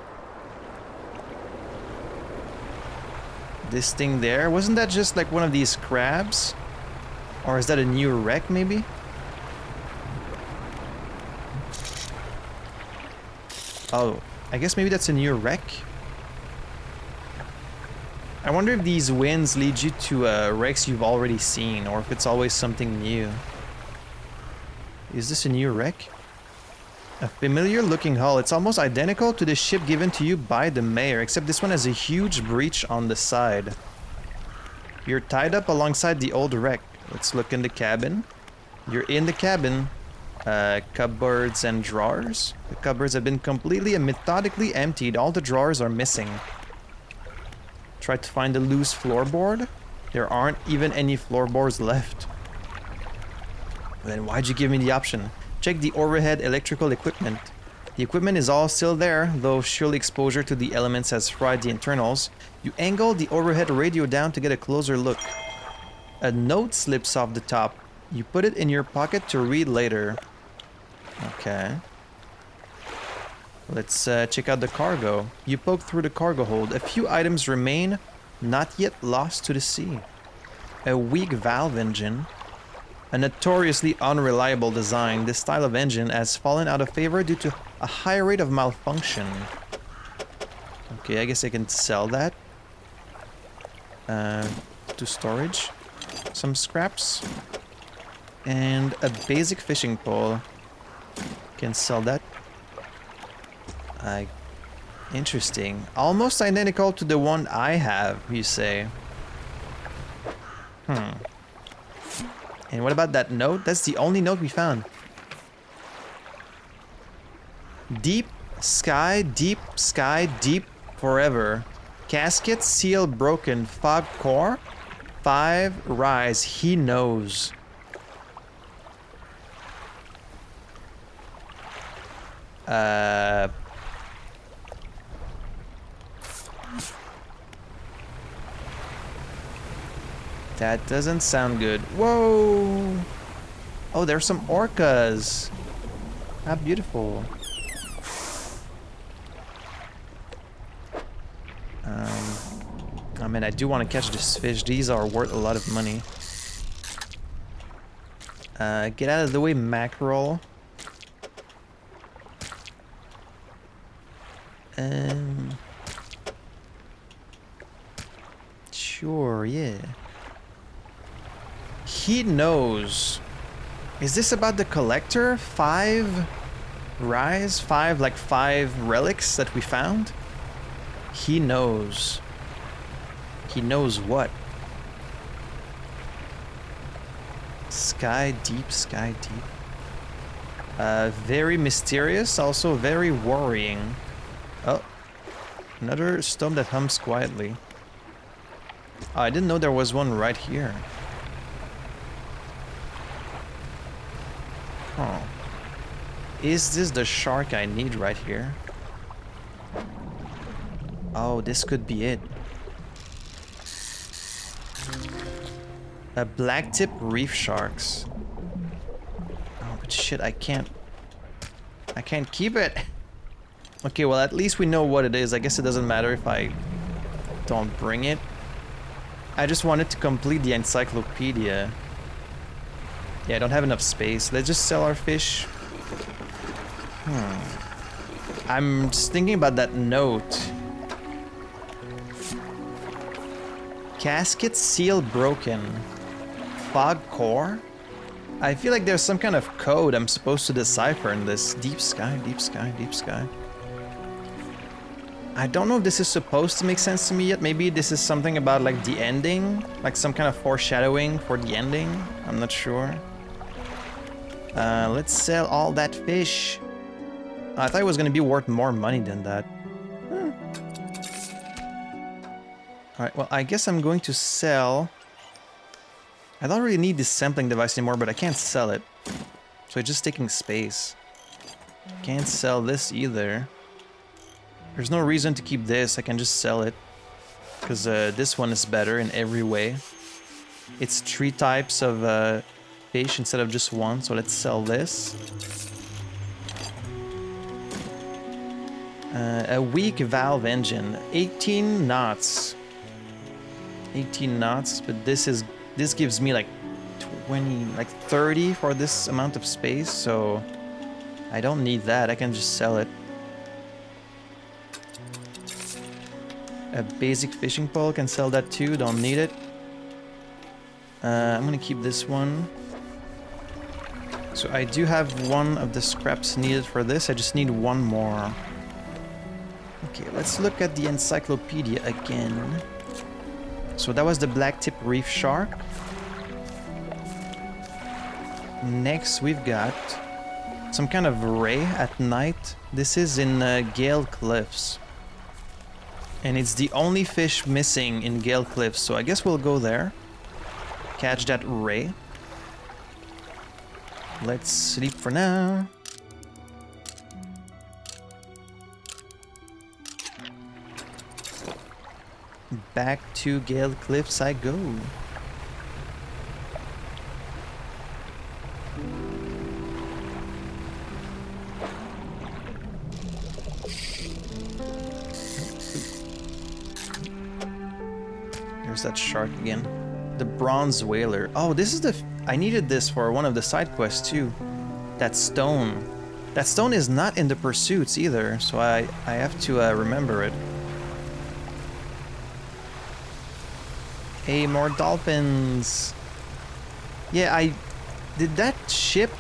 This thing there, wasn't that just like one of these crabs? Or is that a new wreck, maybe? Oh, I guess maybe that's a new wreck. I wonder if these winds lead you to wrecks you've already seen, or if it's always something new. Is this a new wreck? A familiar looking hull. It's almost identical to the ship given to you by the mayor, except this one has a huge breach on the side. You're tied up alongside the old wreck. Let's look in the cabin. You're in the cabin. Cupboards and drawers. The cupboards have been completely and methodically emptied. All the drawers are missing. Try to find a loose floorboard. There aren't even any floorboards left. Then why'd you give me the option? Check the overhead electrical equipment. The equipment is all still there, though surely exposure to the elements has fried the internals. You angle the overhead radio down to get a closer look. A note slips off the top. You put it in your pocket to read later. Okay. Let's check out the cargo. You poke through the cargo hold. A few items remain, not yet lost to the sea. A weak valve engine. A notoriously unreliable design, this style of engine has fallen out of favor due to a high rate of malfunction. Okay, I guess I can sell that. To storage. Some scraps. And a basic fishing pole. Can sell that. Interesting. Almost identical to the one I have, you say. And what about that note? That's the only note we found. Deep sky, deep forever. Casket, seal broken, fog core. 5 rise, he knows. That doesn't sound good. Whoa! Oh, there's some orcas. How beautiful. I mean, I do want to catch this fish. These are worth a lot of money. Get out of the way, mackerel. Sure, yeah. He knows. Is this about the collector? 5 rise? 5 relics that we found? He knows. He knows what? Sky deep, sky deep. Very mysterious, also very worrying. Oh, another stone that hums quietly. Oh, I didn't know there was one right here. Oh. Is this the shark I need right here? Oh, this could be it. A black tip reef sharks. Oh, but shit, I can't keep it. Okay, well, at least we know what it is. I guess it doesn't matter if I don't bring it. I just wanted to complete the encyclopedia. Yeah, I don't have enough space. Let's just sell our fish. I'm just thinking about that note. Casket seal broken. Fog core? I feel like there's some kind of code I'm supposed to decipher in this. Deep sky, deep sky, deep sky. I don't know if this is supposed to make sense to me yet. Maybe this is something about like the ending, like some kind of foreshadowing for the ending. I'm not sure. Let's sell all that fish. I thought it was gonna be worth more money than that. Alright, well, I guess I'm going to sell... I don't really need this sampling device anymore, but I can't sell it. So it's just taking space. Can't sell this either. There's no reason to keep this, I can just sell it. Because this one is better in every way. It's 3 types of fish instead of just 1, so let's sell this. A weak valve engine, 18 knots. 18 knots, but this gives me like 20, like 30 for this amount of space, so I don't need that. I can just sell it. A basic fishing pole, can sell that too, don't need it. I'm gonna keep this one. So I do have one of the scraps needed for this, I just need one more. Okay, let's look at the encyclopedia again. So that was the black tip reef shark. Next we've got some kind of ray at night. This is in Gale Cliffs. And it's the only fish missing in Gale Cliffs, so I guess we'll go there. Catch that ray. Let's sleep for now. Back to Gale Cliffs I go. There's that shark again. The bronze whaler. Oh, this is the... I needed this for one of the side quests too. That stone. That stone is not in the pursuits either, so I have to remember it. Hey, more dolphins. Yeah, did that ship...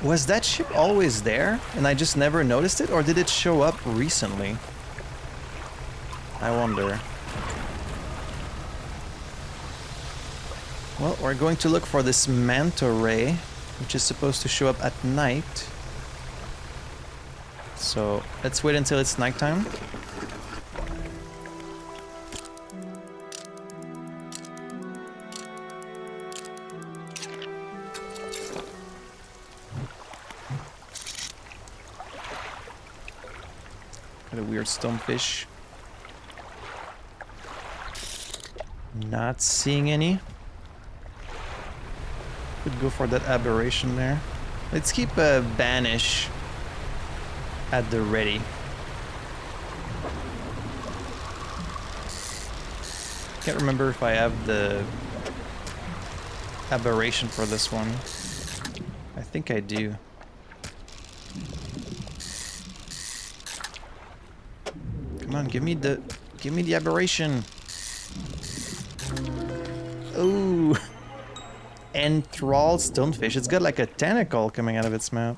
Was that ship always there and I just never noticed it, or did it show up recently? I wonder. Well, we're going to look for this manta ray, which is supposed to show up at night. So let's wait until it's nighttime. Got a weird stonefish. Not seeing any. Could go for that aberration there. Let's keep a banish at the ready. Can't remember if I have the aberration for this one. I think I do. Come on, give me the aberration. Ooh. Enthralled stonefish. It's got like a tentacle coming out of its mouth.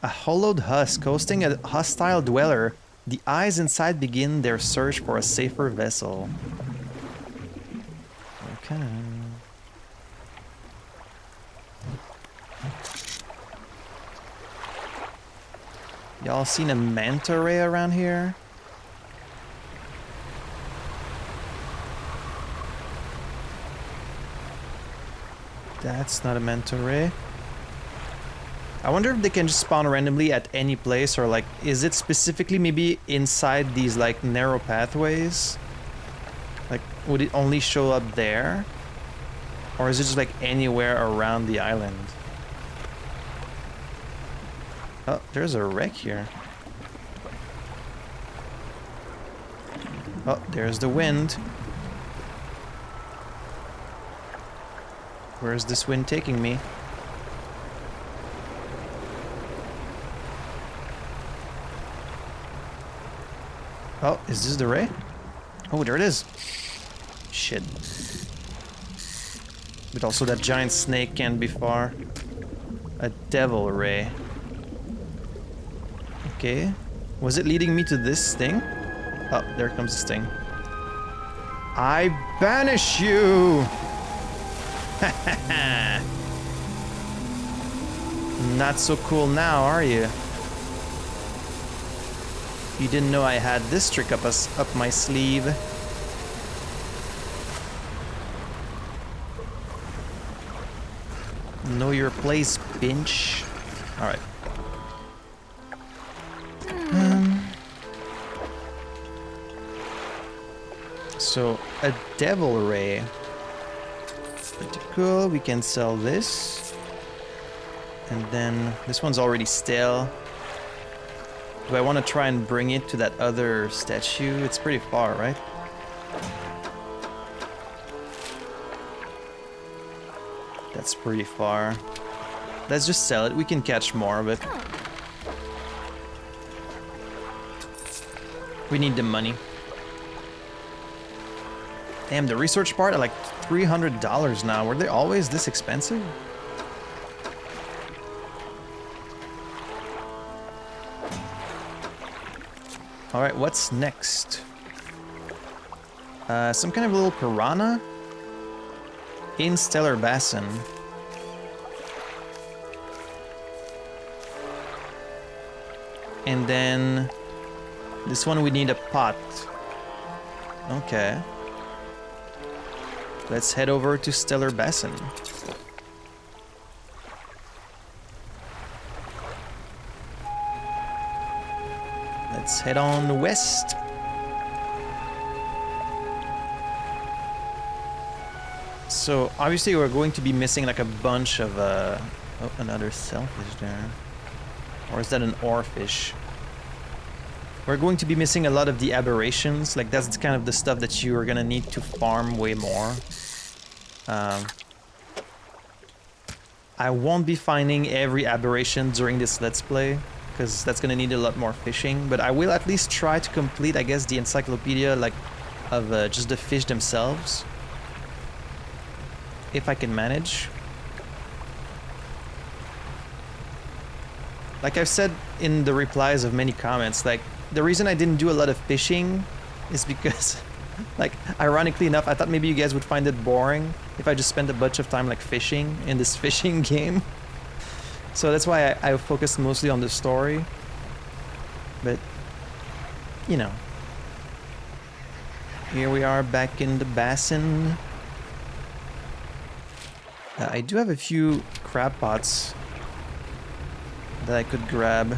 A hollowed husk hosting a hostile dweller. The eyes inside begin their search for a safer vessel. Okay. Y'all seen a manta ray around here? That's not a manta ray. I wonder if they can just spawn randomly at any place, or like, is it specifically maybe inside these like narrow pathways? Like, would it only show up there? Or is it just like anywhere around the island? Oh, there's a wreck here. Oh, there's the wind. Where's this wind taking me? Oh, is this the ray? Oh, there it is. Shit. But also that giant snake can't be far. A devil ray. Okay. Was it leading me to this thing? Oh, there comes this thing. I banish you! Not so cool now, are you? You didn't know I had this trick up my sleeve. Know your place, bitch. All right. So a devil ray. Pretty cool. We can sell this. And then this one's already stale. Do I want to try and bring it to that other statue? It's pretty far, right? That's pretty far. Let's just sell it. We can catch more of it. We need the money. Damn, the research part are like $300 now. Were they always this expensive? Alright, what's next? Some kind of little piranha? In Stellar Basin. And then... this one we need a pot. Okay. Let's head over to Stellar Basin. Let's head on west. So obviously we're going to be missing like a bunch of oh, another shellfish there. Or is that an oarfish? We're going to be missing a lot of the aberrations. Like that's kind of the stuff that you are gonna need to farm way more. I won't be finding every aberration during this Let's Play, because that's gonna need a lot more fishing, but I will at least try to complete, I guess, the encyclopedia, like, of just the fish themselves. if I can manage. Like I've said in the replies of many comments, like the reason I didn't do a lot of fishing is because, like, ironically enough, I thought maybe you guys would find it boring if I just spent a bunch of time like fishing in this fishing game. So that's why I focused mostly on the story. But, you know. Here we are back in the basin. I do have a few crab pots that I could grab.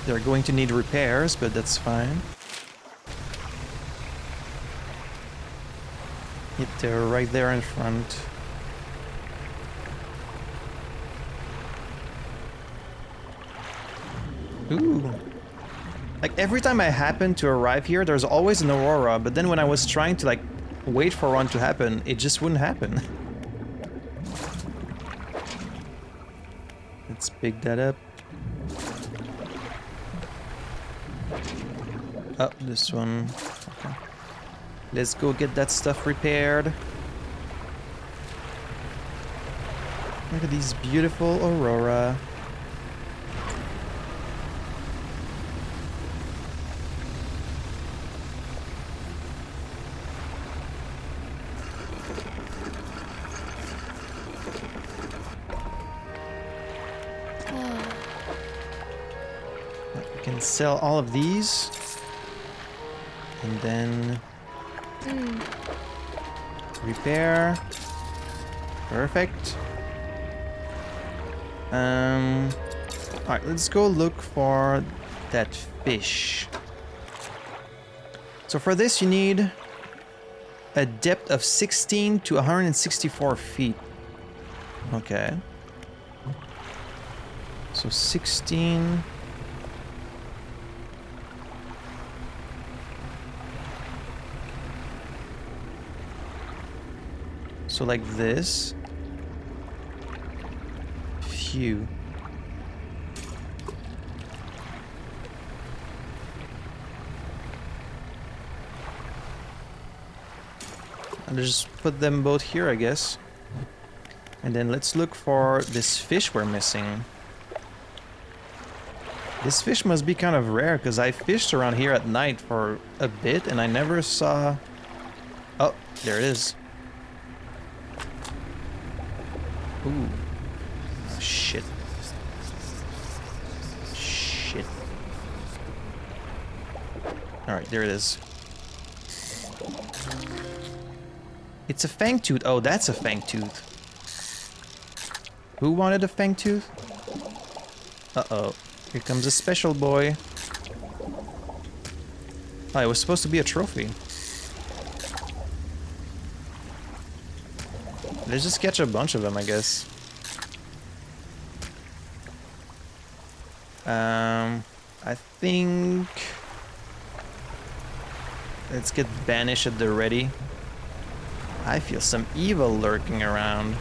They're going to need repairs, but that's fine. Yep, they're right there in front. Ooh. Like every time I happen to arrive here, there's always an aurora, but then when I was trying to like wait for one to happen, it just wouldn't happen. Let's pick that up. Oh, this one. Okay. Let's go get that stuff repaired. Look at these beautiful aurora. We can sell all of these. And then repair. Perfect. Alright, let's go look for that fish. So for this you need a depth of 16 to 164 feet. Okay. So 16. So like this. Phew. I'll just put them both here, I guess. And then let's look for this fish we're missing. This fish must be kind of rare because I fished around here at night for a bit and I never saw... Oh, there it is. Ooh. Oh, shit. Shit. Alright, there it is. It's a fangtooth. Oh, that's a fangtooth. Who wanted a fangtooth? Uh-oh. Here comes a special boy. Oh, it was supposed to be a trophy. Let's just catch a bunch of them, I guess. I think... Let's get banished at the ready. I feel some evil lurking around.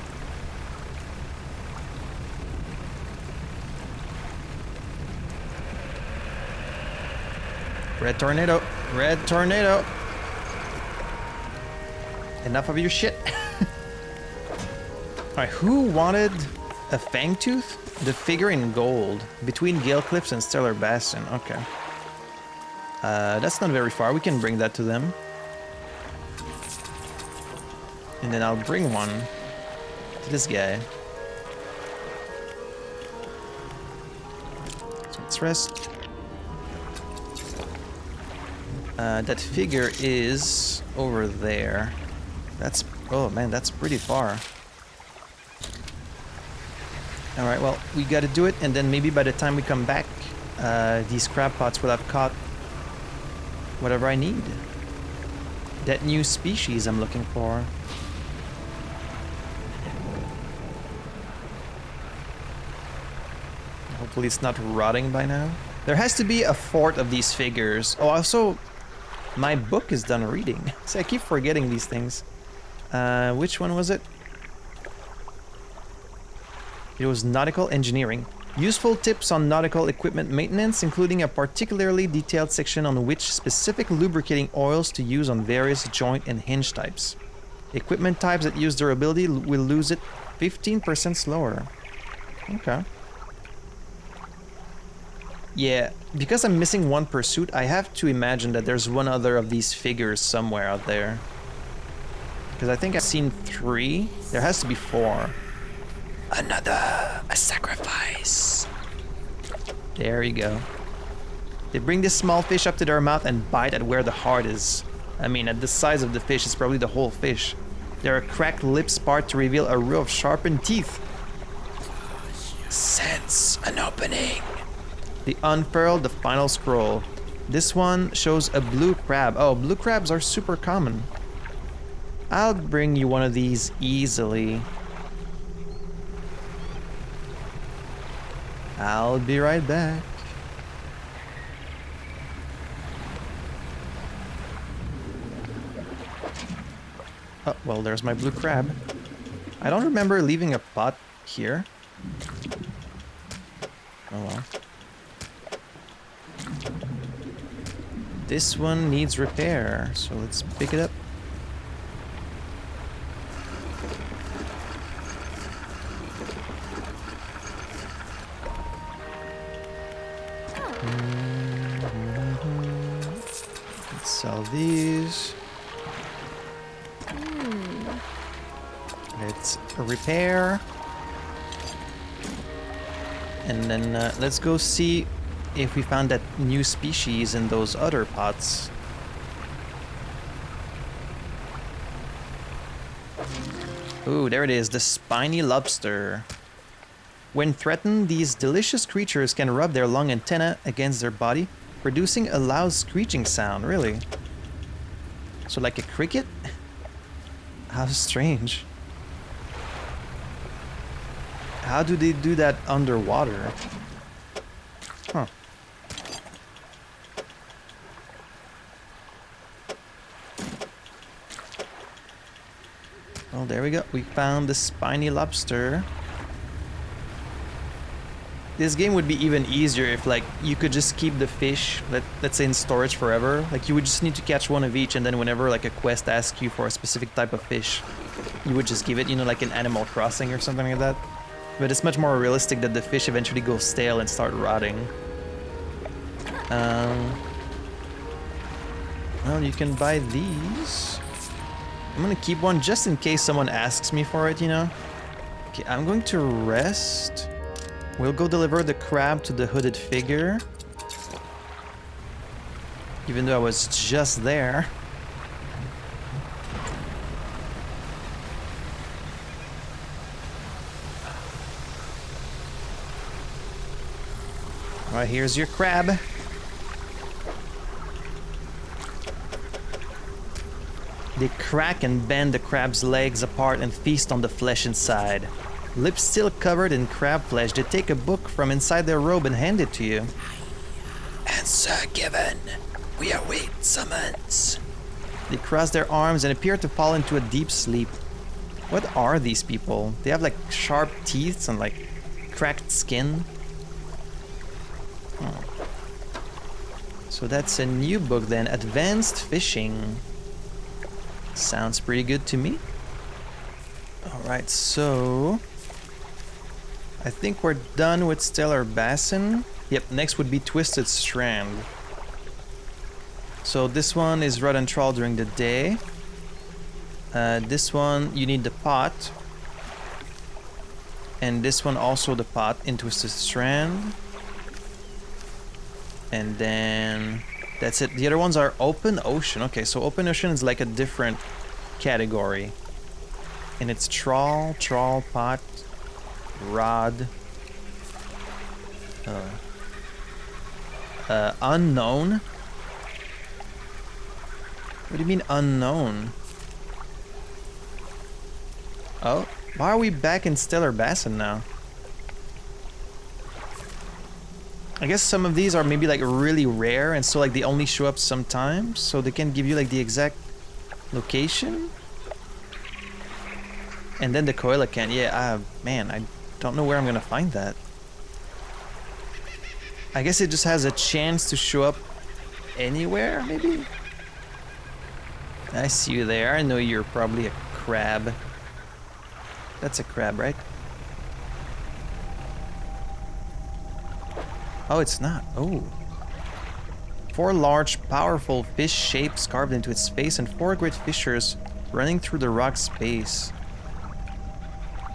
Red tornado! Red tornado! Enough of your shit. Alright, who wanted a fangtooth? The figure in gold. Between Gale Cliffs and Stellar Bastion. Okay. That's not very far. We can bring that to them. And then I'll bring one to this guy. So let's rest. That figure is over there. That's... Oh man, that's pretty far. Alright, well, we gotta do it, and then maybe by the time we come back, these crab pots will have caught whatever I need. That new species I'm looking for. Hopefully it's not rotting by now. There has to be a fort of these figures. Oh, also, my book is done reading. See, I keep forgetting these things. Which one was it? It was nautical engineering. Useful tips on nautical equipment maintenance, including a particularly detailed section on which specific lubricating oils to use on various joint and hinge types. Equipment types that use durability will lose it 15% slower. Okay. Yeah, because I'm missing one pursuit, I have to imagine that there's one other of these figures somewhere out there. Because I think I've seen 3. There has to be 4. A sacrifice. There you go. They bring this small fish up to their mouth and bite at where the heart is. I mean, at the size of the fish, it's probably the whole fish. There are cracked lips part to reveal a row of sharpened teeth. Sense an opening. They unfurl the final scroll. This one shows a blue crab. Oh, blue crabs are super common. I'll bring you one of these easily. I'll be right back. Oh, well, there's my blue crab. I don't remember leaving a pot here. Oh well. This one needs repair, so let's pick it up. Let's sell these. Let's repair. And then let's go see if we found that new species in those other pots. Ooh, there it is, the spiny lobster. When threatened, these delicious creatures can rub their long antenna against their body, producing a loud screeching sound, really. So like a cricket? How strange. How do they do that underwater? Huh. Well, there we go. We found the spiny lobster. This game would be even easier if, like, you could just keep the fish, let's say, in storage forever. Like, you would just need to catch one of each, and then whenever, like, a quest asks you for a specific type of fish, you would just give it, you know, like in Animal Crossing or something like that. But it's much more realistic that the fish eventually go stale and start rotting. Well, you can buy these. I'm gonna keep one just in case someone asks me for it, you know? Okay, I'm going to rest. We'll go deliver the crab to the hooded figure. Even though I was just there. Alright, here's your crab. They crack and bend the crab's legs apart and feast on the flesh inside. Lips still covered in crab flesh, they take a book from inside their robe and hand it to you. Answer given. We await summons. They cross their arms and appear to fall into a deep sleep. What are these people? They have like sharp teeth and like cracked skin. Oh. So that's a new book then. Advanced Fishing. Sounds pretty good to me. Alright, so I think we're done with Stellar Basin. Yep, next would be Twisted Strand. So this one is rod and trawl during the day. This one, you need the pot. And this one also the pot in Twisted Strand. And then that's it. The other ones are Open Ocean. Okay, so Open Ocean is like a different category. And it's trawl, pot, rod. Unknown? What do you mean unknown? Oh, why are we back in Stellar Basin now? I guess some of these are maybe like really rare and so like they only show up sometimes, so they can give you like the exact location. And then the Koala can, yeah, man, I don't know where I'm gonna find that. I guess it just has a chance to show up anywhere, maybe? I see you there. I know you're probably a crab. That's a crab, right? Oh, it's not. Oh. 4 large, powerful fish shapes carved into its face and 4 great fissures running through the rock's base.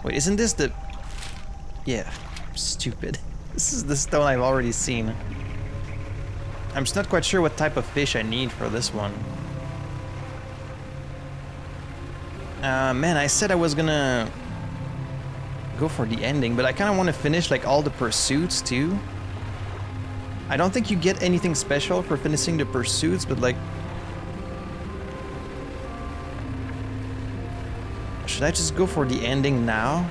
Wait, isn't this the... Yeah, stupid. This is the stone I've already seen. I'm just not quite sure what type of fish I need for this one. Man, I said I was gonna go for the ending, but I kind of want to finish like all the pursuits too. I don't think you get anything special for finishing the pursuits, but like... Should I just go for the ending now?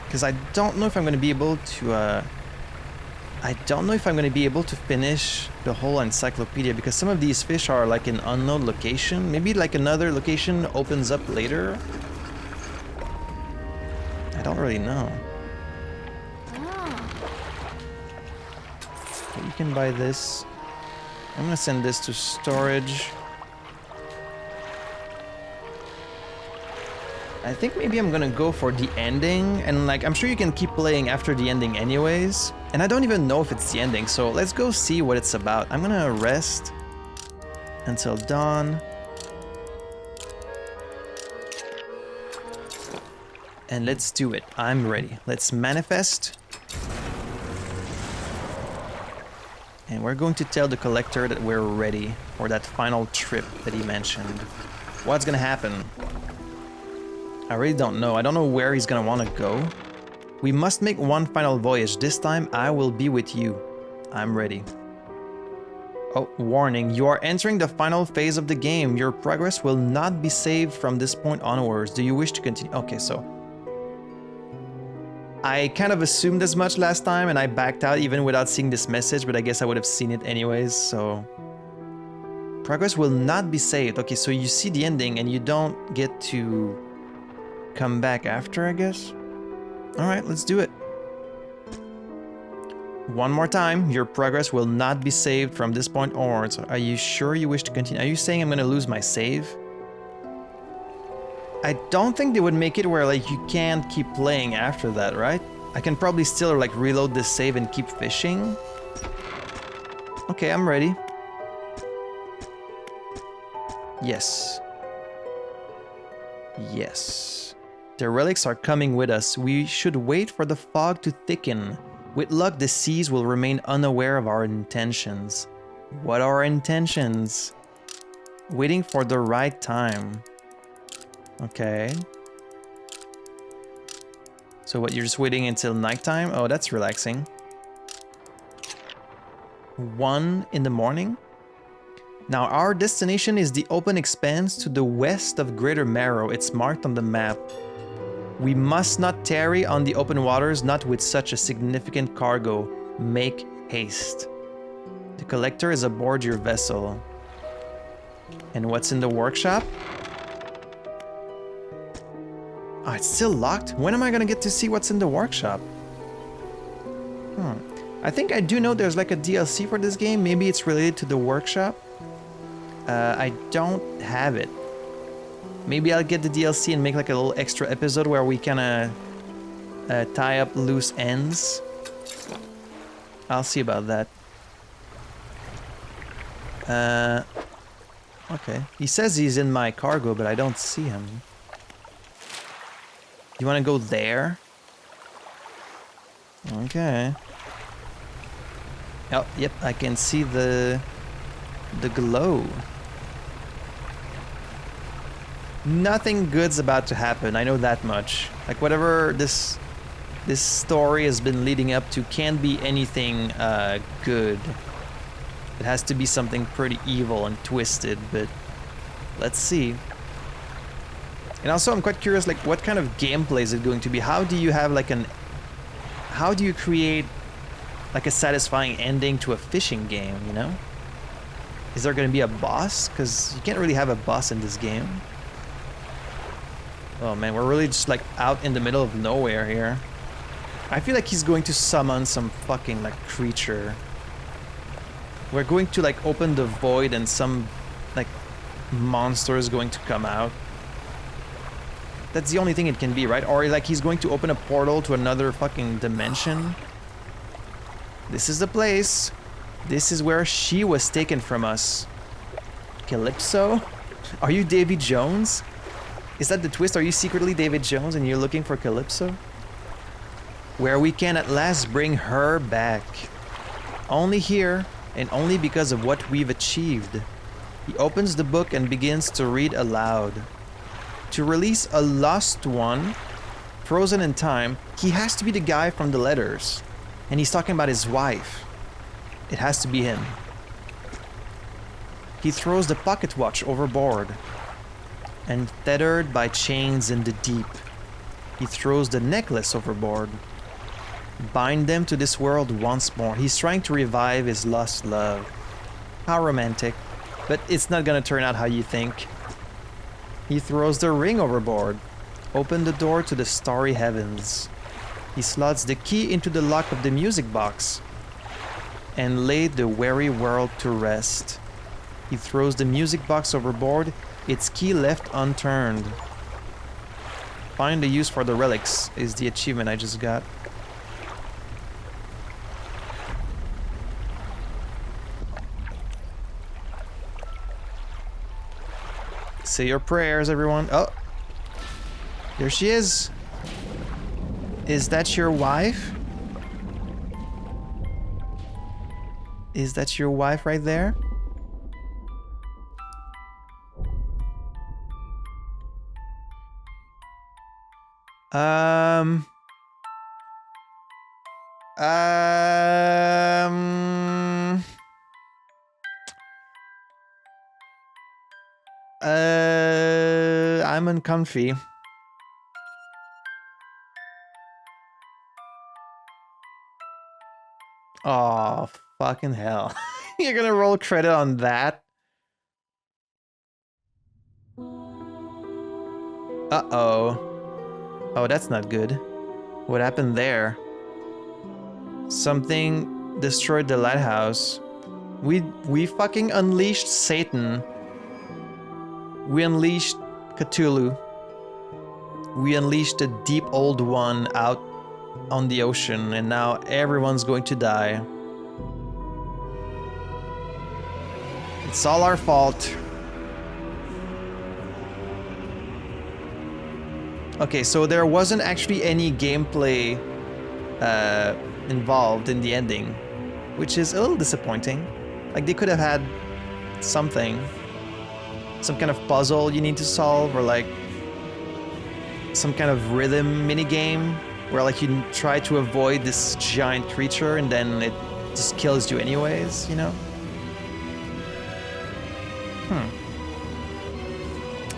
Because I don't know if I'm going to be able to... I don't know if I'm going to be able to finish the whole encyclopedia, because some of these fish are like in unknown location. Maybe like another location opens up later. I don't really know. You can buy this. I'm gonna send this to storage. I think maybe I'm gonna go for the ending, and like I'm sure you can keep playing after the ending anyways. And I don't even know if it's the ending, so let's go see what it's about. I'm gonna rest until dawn. And let's do it. I'm ready. Let's manifest. And we're going to tell the collector that we're ready for that final trip that he mentioned. What's gonna happen? I really don't know. I don't know where he's gonna want to go. We must make one final voyage. This time I will be with you. I'm ready. Oh, warning. You are entering the final phase of the game. Your progress will not be saved from this point onwards. Do you wish to continue? Okay, so... I kind of assumed as much last time and I backed out even without seeing this message, but I guess I would have seen it anyways, so... Progress will not be saved. Okay, so you see the ending and you don't get to come back after, I guess? Alright, let's do it. One more time. Your progress will not be saved from this point onwards. Are you sure you wish to continue? Are you saying I'm gonna lose my save? I don't think they would make it where like you can't keep playing after that, right? I can probably still like reload this save and keep fishing. Okay, I'm ready. Yes. Yes. The relics are coming with us. We should wait for the fog to thicken. With luck, the seas will remain unaware of our intentions. What are our intentions? Waiting for the right time. Okay. So what, you're just waiting until nighttime? Oh, that's relaxing. 1 in the morning? Now our destination is the open expanse to the west of Greater Marrow. It's marked on the map. We must not tarry on the open waters, not with such a significant cargo. Make haste. The collector is aboard your vessel. And what's in the workshop? Oh, it's still locked? When am I gonna get to see what's in the workshop? I think I do know there's like a DLC for this game. Maybe it's related to the workshop. I don't have it. Maybe I'll get the DLC and make like a little extra episode where we kind of tie up loose ends. I'll see about that. Okay. He says he's in my cargo, but I don't see him. You want to go there? Okay. Oh, yep, I can see the glow. Nothing good's about to happen, I know that much. Like whatever this story has been leading up to can't be anything good. It has to be something pretty evil and twisted, but let's see. And also I'm quite curious, like what kind of gameplay is it going to be? How do you have like how do you create like a satisfying ending to a fishing game, you know? Is there going to be a boss? Because you can't really have a boss in this game. Oh man, we're really just like out in the middle of nowhere here. I feel like he's going to summon some fucking like creature. We're going to like open the void and some like monster is going to come out. That's the only thing it can be, right? Or like he's going to open a portal to another fucking dimension. This is the place. This is where she was taken from us. Calypso? Are you Davy Jones? Is that the twist? Are you secretly David Jones and you're looking for Calypso? Where we can at last bring her back. Only here, and only because of what we've achieved. He opens the book and begins to read aloud. To release a lost one, frozen in time, he has to be the guy from the letters. And he's talking about his wife. It has to be him. He throws the pocket watch overboard. And tethered by chains in the deep, he throws the necklace overboard. Bind them to this world once more. He's trying to revive his lost love. How romantic. But it's not gonna turn out how you think. He throws the ring overboard. Open the door to the starry heavens. He slots the key into the lock of the music box. And laid the weary world to rest. He throws the music box overboard, its key left unturned. Find the use for the relics is the achievement I just got. Say your prayers, everyone. Oh, there she is. Is that your wife? Is that your wife right there? I'm uncomfy. Oh, fucking hell. You're gonna roll credit on that? Uh-oh. Oh, that's not good. What happened there? Something destroyed the lighthouse. We fucking unleashed Satan. We unleashed Cthulhu. We unleashed the deep old one out on the ocean, and now everyone's going to die. It's all our fault. Okay, so there wasn't actually any gameplay involved in the ending, which is a little disappointing. Like, they could have had something. Some kind of puzzle you need to solve, or like some kind of rhythm minigame where like you try to avoid this giant creature and then it just kills you anyways, you know?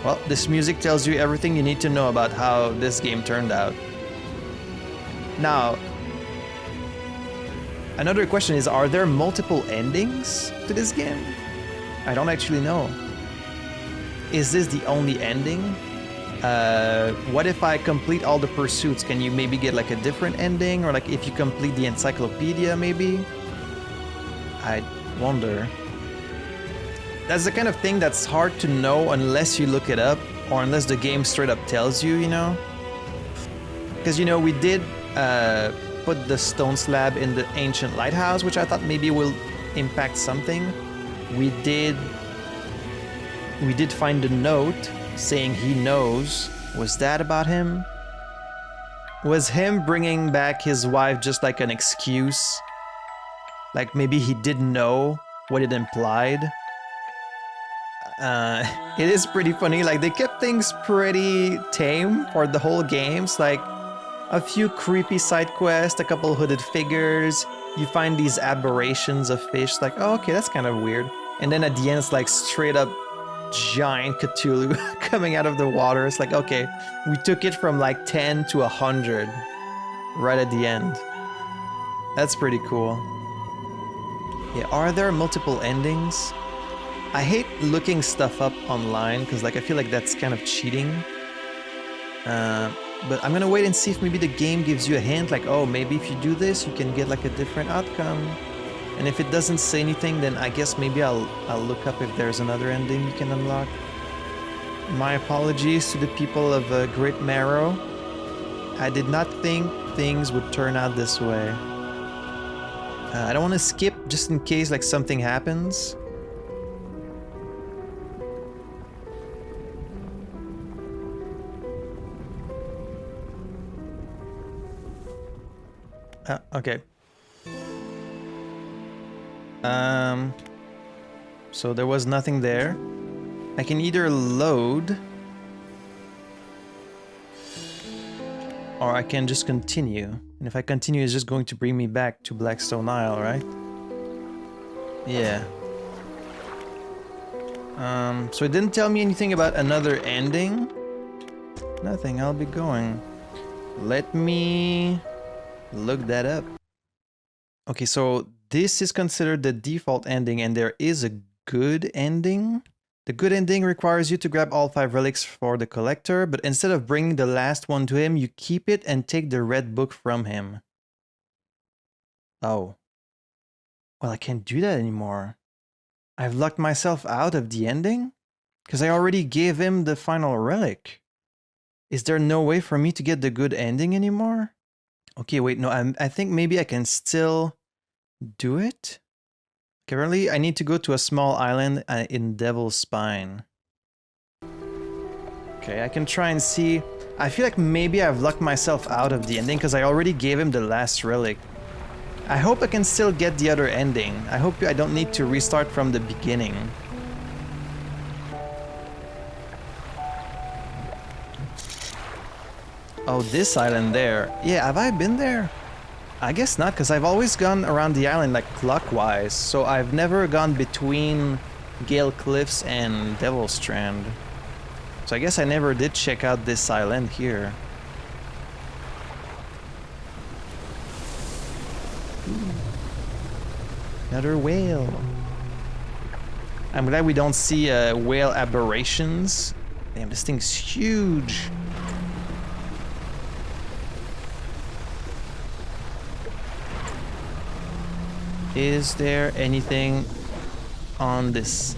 Well, this music tells you everything you need to know about how this game turned out. Now, another question is, are there multiple endings to this game? I don't actually know. Is this the only ending? What if I complete all the pursuits? Can you maybe get like a different ending? Or like if you complete the encyclopedia maybe? I wonder. That's the kind of thing that's hard to know unless you look it up, or unless the game straight up tells you, you know? Because, you know, we did put the stone slab in the ancient lighthouse, which I thought maybe will impact something. We did find a note saying he knows. Was that about him? Was him bringing back his wife just like an excuse? Like maybe he didn't know what it implied? It is pretty funny. Like, they kept things pretty tame for the whole games. Like, a few creepy side quests, a couple hooded figures. You find these aberrations of fish. Like, oh, okay, that's kind of weird. And then at the end, it's like straight up giant Cthulhu coming out of the water. It's like, okay, we took it from like 10 to 100 right at the end. That's pretty cool. Yeah, are there multiple endings? I hate looking stuff up online because like I feel like that's kind of cheating. But I'm gonna wait and see if maybe the game gives you a hint, like, oh, maybe if you do this, you can get like a different outcome. And if it doesn't say anything, then I guess maybe I'll look up if there's another ending you can unlock. My apologies to the people of Great Marrow. I did not think things would turn out this way. I don't want to skip just in case like something happens. Okay. So there was nothing there. I can either load or I can just continue. And if I continue, it's just going to bring me back to Blackstone Isle, right? Yeah. So it didn't tell me anything about another ending. Nothing, I'll be going. Let me look that up. Okay, so this is considered the default ending and there is a good ending. The good ending requires you to grab all 5 relics for the collector, but instead of bringing the last one to him, you keep it and take the red book from him. Oh. Well, I can't do that anymore. I've locked myself out of the ending? Because I already gave him the final relic. Is there no way for me to get the good ending anymore? Okay, wait, no, I think maybe I can still do it? Currently, I need to go to a small island in Devil's Spine. Okay, I can try and see. I feel like maybe I've locked myself out of the ending because I already gave him the last relic. I hope I can still get the other ending. I hope I don't need to restart from the beginning. Oh, this island there. Yeah, have I been there? I guess not, because I've always gone around the island like clockwise, so I've never gone between Gale Cliffs and Devil's Strand. So I guess I never did check out this island here. Ooh. Another whale. I'm glad we don't see whale aberrations. Damn, this thing's huge. Is there anything on this?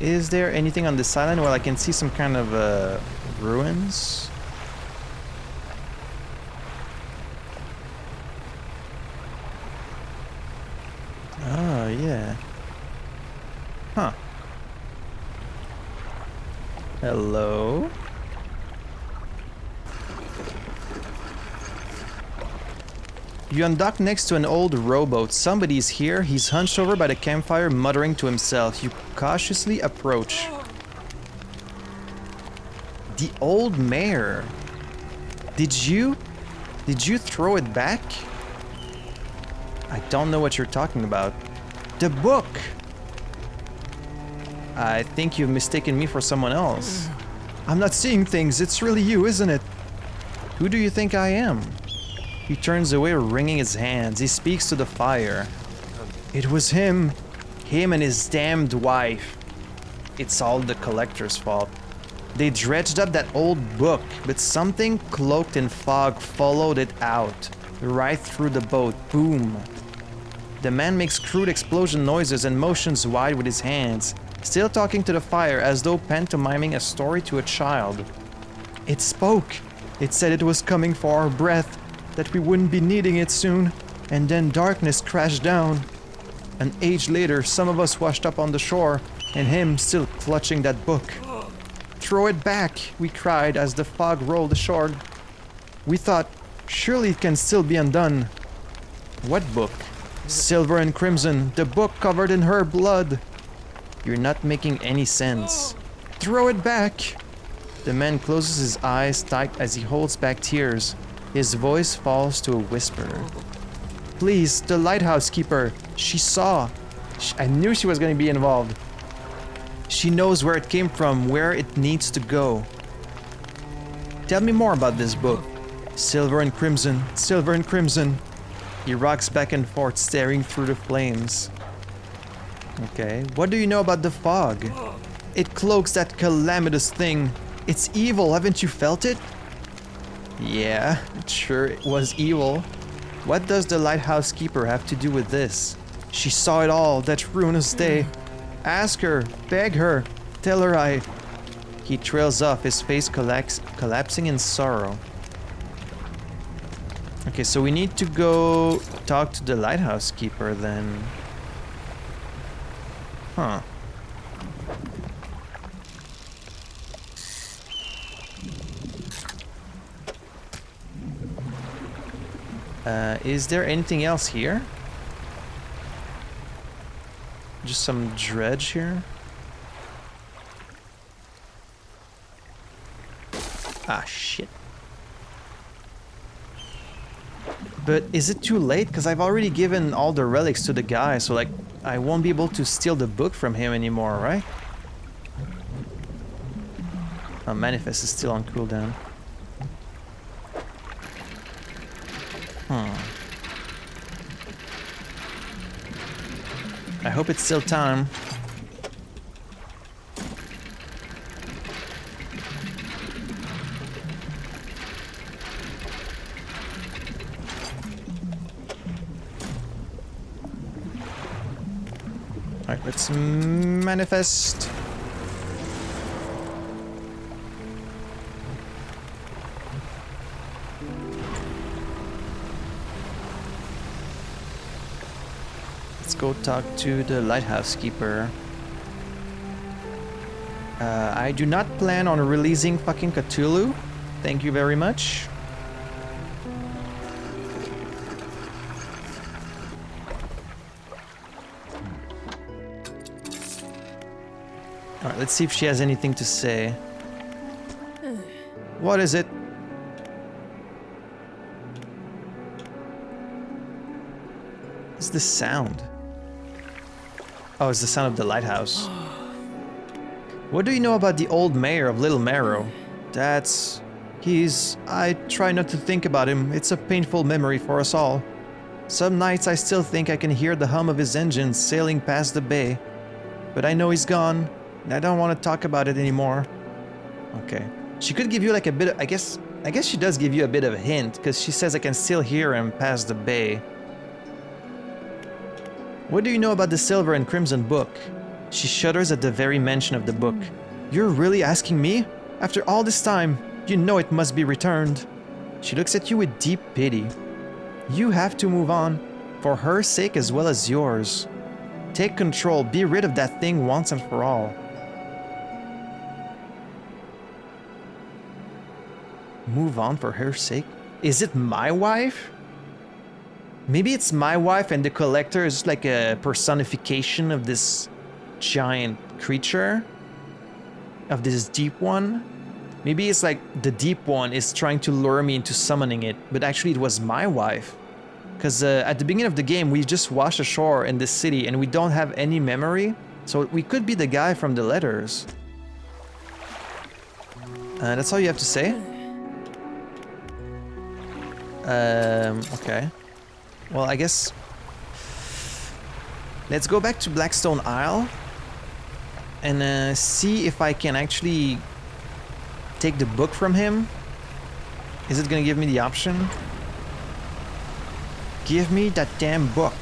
Is there anything on this island? Well, I can see some kind of ruins. Oh, yeah. Huh. Hello? You undock next to an old rowboat. Somebody's here. He's hunched over by the campfire, muttering to himself. You cautiously approach. The old mare. Did you throw it back? I don't know what you're talking about. The book. I think you've mistaken me for someone else. I'm not seeing things. It's really you, isn't it? Who do you think I am? He turns away, wringing his hands. He speaks to the fire. It was him. Him and his damned wife. It's all the collector's fault. They dredged up that old book, but something cloaked in fog followed it out. Right through the boat. Boom. The man makes crude explosion noises and motions wide with his hands, still talking to the fire as though pantomiming a story to a child. It spoke. It said it was coming for our breath, that we wouldn't be needing it soon, and then darkness crashed down. An age later, some of us washed up on the shore, and him still clutching that book. Throw it back, we cried as the fog rolled ashore. We thought, surely it can still be undone. What book? Silver and crimson, the book covered in her blood. You're not making any sense. Throw it back! The man closes his eyes tight as he holds back tears. His voice falls to a whisper. Please, the lighthouse keeper. She saw. I knew she was going to be involved. She knows where it came from, where it needs to go. Tell me more about this book. Silver and crimson, silver and crimson. He rocks back and forth, staring through the flames. Okay, what do you know about the fog? It cloaks that calamitous thing. It's evil, haven't you felt it? Yeah, it sure was evil. What does the lighthouse keeper have to do with this? She saw it all that ruinous day. Ask her, beg her, tell her I... He trails off, his face collapsing in sorrow. Okay, so we need to go talk to the lighthouse keeper then. Huh. Is there anything else here? Just some dredge here? Ah, shit. But is it too late? Because I've already given all the relics to the guy, so like, I won't be able to steal the book from him anymore, right? Oh, Manifest is still on cooldown. I hope it's still time. Alright, let's manifest. Let's go talk to the lighthouse keeper. I do not plan on releasing fucking Cthulhu. Thank you very much. Alright, let's see if she has anything to say. What is it? What's the sound? Oh, it's the sound of the lighthouse. What do you know about the old mayor of Little Marrow? I try not to think about him. It's a painful memory for us all. Some nights I still think I can hear the hum of his engines sailing past the bay. But I know he's gone, and I don't want to talk about it anymore. Okay. She could give you like a bit of, I guess she does give you a bit of a hint, because she says I can still hear him past the bay. What do you know about the Silver and Crimson book? She shudders at the very mention of the book. You're really asking me? After all this time, you know it must be returned. She looks at you with deep pity. You have to move on, for her sake as well as yours. Take control, be rid of that thing once and for all. Move on for her sake? Is it my wife? Maybe it's my wife and the collector is like a personification of this giant creature? Of this deep one? Maybe it's like the deep one is trying to lure me into summoning it, but actually it was my wife. Because at the beginning of the game, we just washed ashore in this city and we don't have any memory. So we could be the guy from the letters. That's all you have to say? Okay. Well, I guess... Let's go back to Blackstone Isle. And see if I can actually take the book from him. Is it gonna give me the option? Give me that damn book.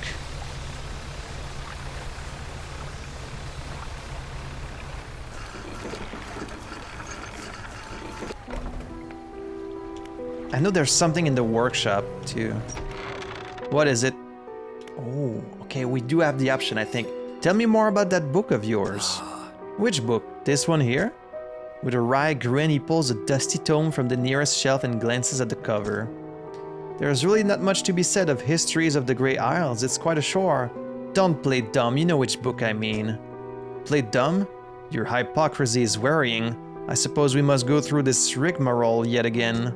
I know there's something in the workshop too. What is it? Oh, okay, we do have the option, I think. Tell me more about that book of yours. Which book? This one here? With a wry grin, he pulls a dusty tome from the nearest shelf and glances at the cover. There's really not much to be said of Histories of the Grey Isles. It's quite a chore. Don't play dumb, you know which book I mean. Play dumb? Your hypocrisy is worrying. I suppose we must go through this rigmarole yet again.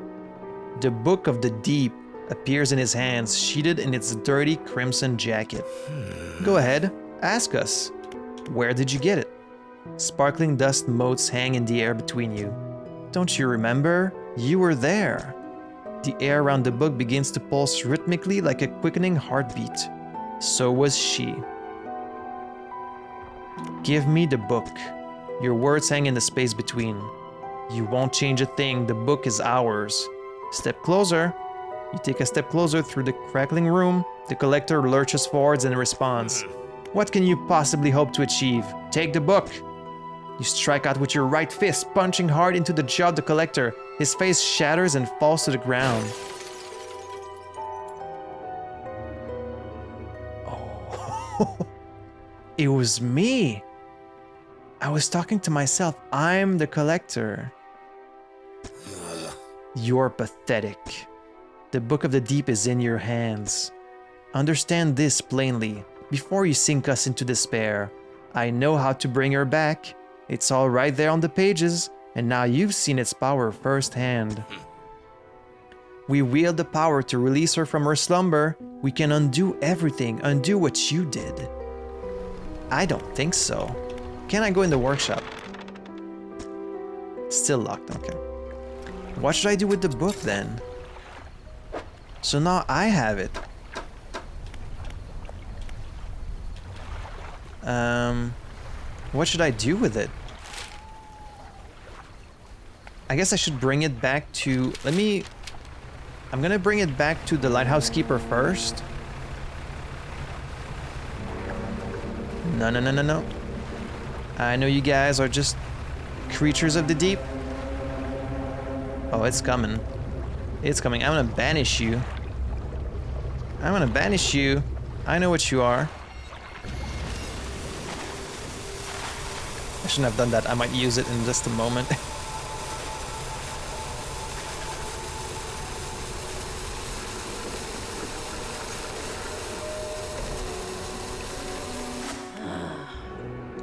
The Book of the Deep appears in his hands, sheeted in its dirty crimson jacket. Go ahead, ask us. Where did you get it? Sparkling dust motes hang in the air between you. Don't you remember? You were there. The air around the book begins to pulse rhythmically like a quickening heartbeat. So was she. Give me the book. Your words hang in the space between. You won't change a thing, the book is ours. Step closer. You take a step closer through the crackling room. The collector lurches forwards and responds. What can you possibly hope to achieve? Take the book. You strike out with your right fist, punching hard into the jaw of the collector. His face shatters and falls to the ground. Oh, it was me. I was talking to myself. I'm the collector. You're pathetic. The Book of the Deep is in your hands. Understand this plainly, before you sink us into despair. I know how to bring her back. It's all right there on the pages, and now you've seen its power firsthand. We wield the power to release her from her slumber. We can undo everything, undo what you did. I don't think so. Can I go in the workshop? Still locked, okay. What should I do with the book then? So now I have it. What should I do with it? I guess I should bring it back to... I'm gonna bring it back to the lighthouse keeper first. No, no, no, no, no. I know you guys are just creatures of the deep. Oh, it's coming. It's coming. I'm gonna banish you. I'm gonna banish you. I know what you are. I shouldn't have done that. I might use it in just a moment.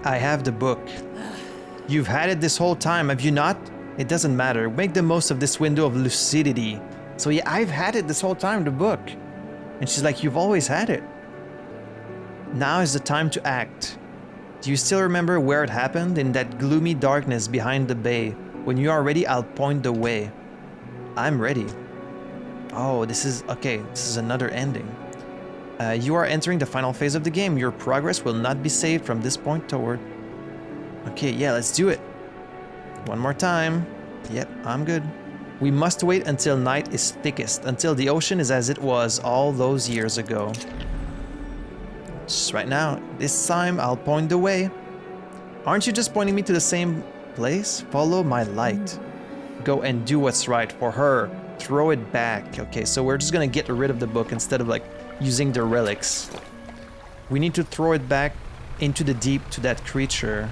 I have the book. You've had it this whole time, have you not? It doesn't matter. Make the most of this window of lucidity. So yeah, I've had it this whole time, the book. And she's like, you've always had it. Now is the time to act. Do you still remember where it happened? In that gloomy darkness behind the bay. When you are ready, I'll point the way. I'm ready. Oh, this is... okay, this is another ending. You are entering the final phase of the game. Your progress will not be saved from this point toward... Okay, yeah, let's do it. One more time. Yep, I'm good. We must wait until night is thickest, until the ocean is as it was all those years ago. Just right now. This time, I'll point the way. Aren't you just pointing me to the same place? Follow my light. Go and do what's right for her. Throw it back. Okay, so we're just gonna get rid of the book instead of like using the relics. We need to throw it back into the deep to that creature.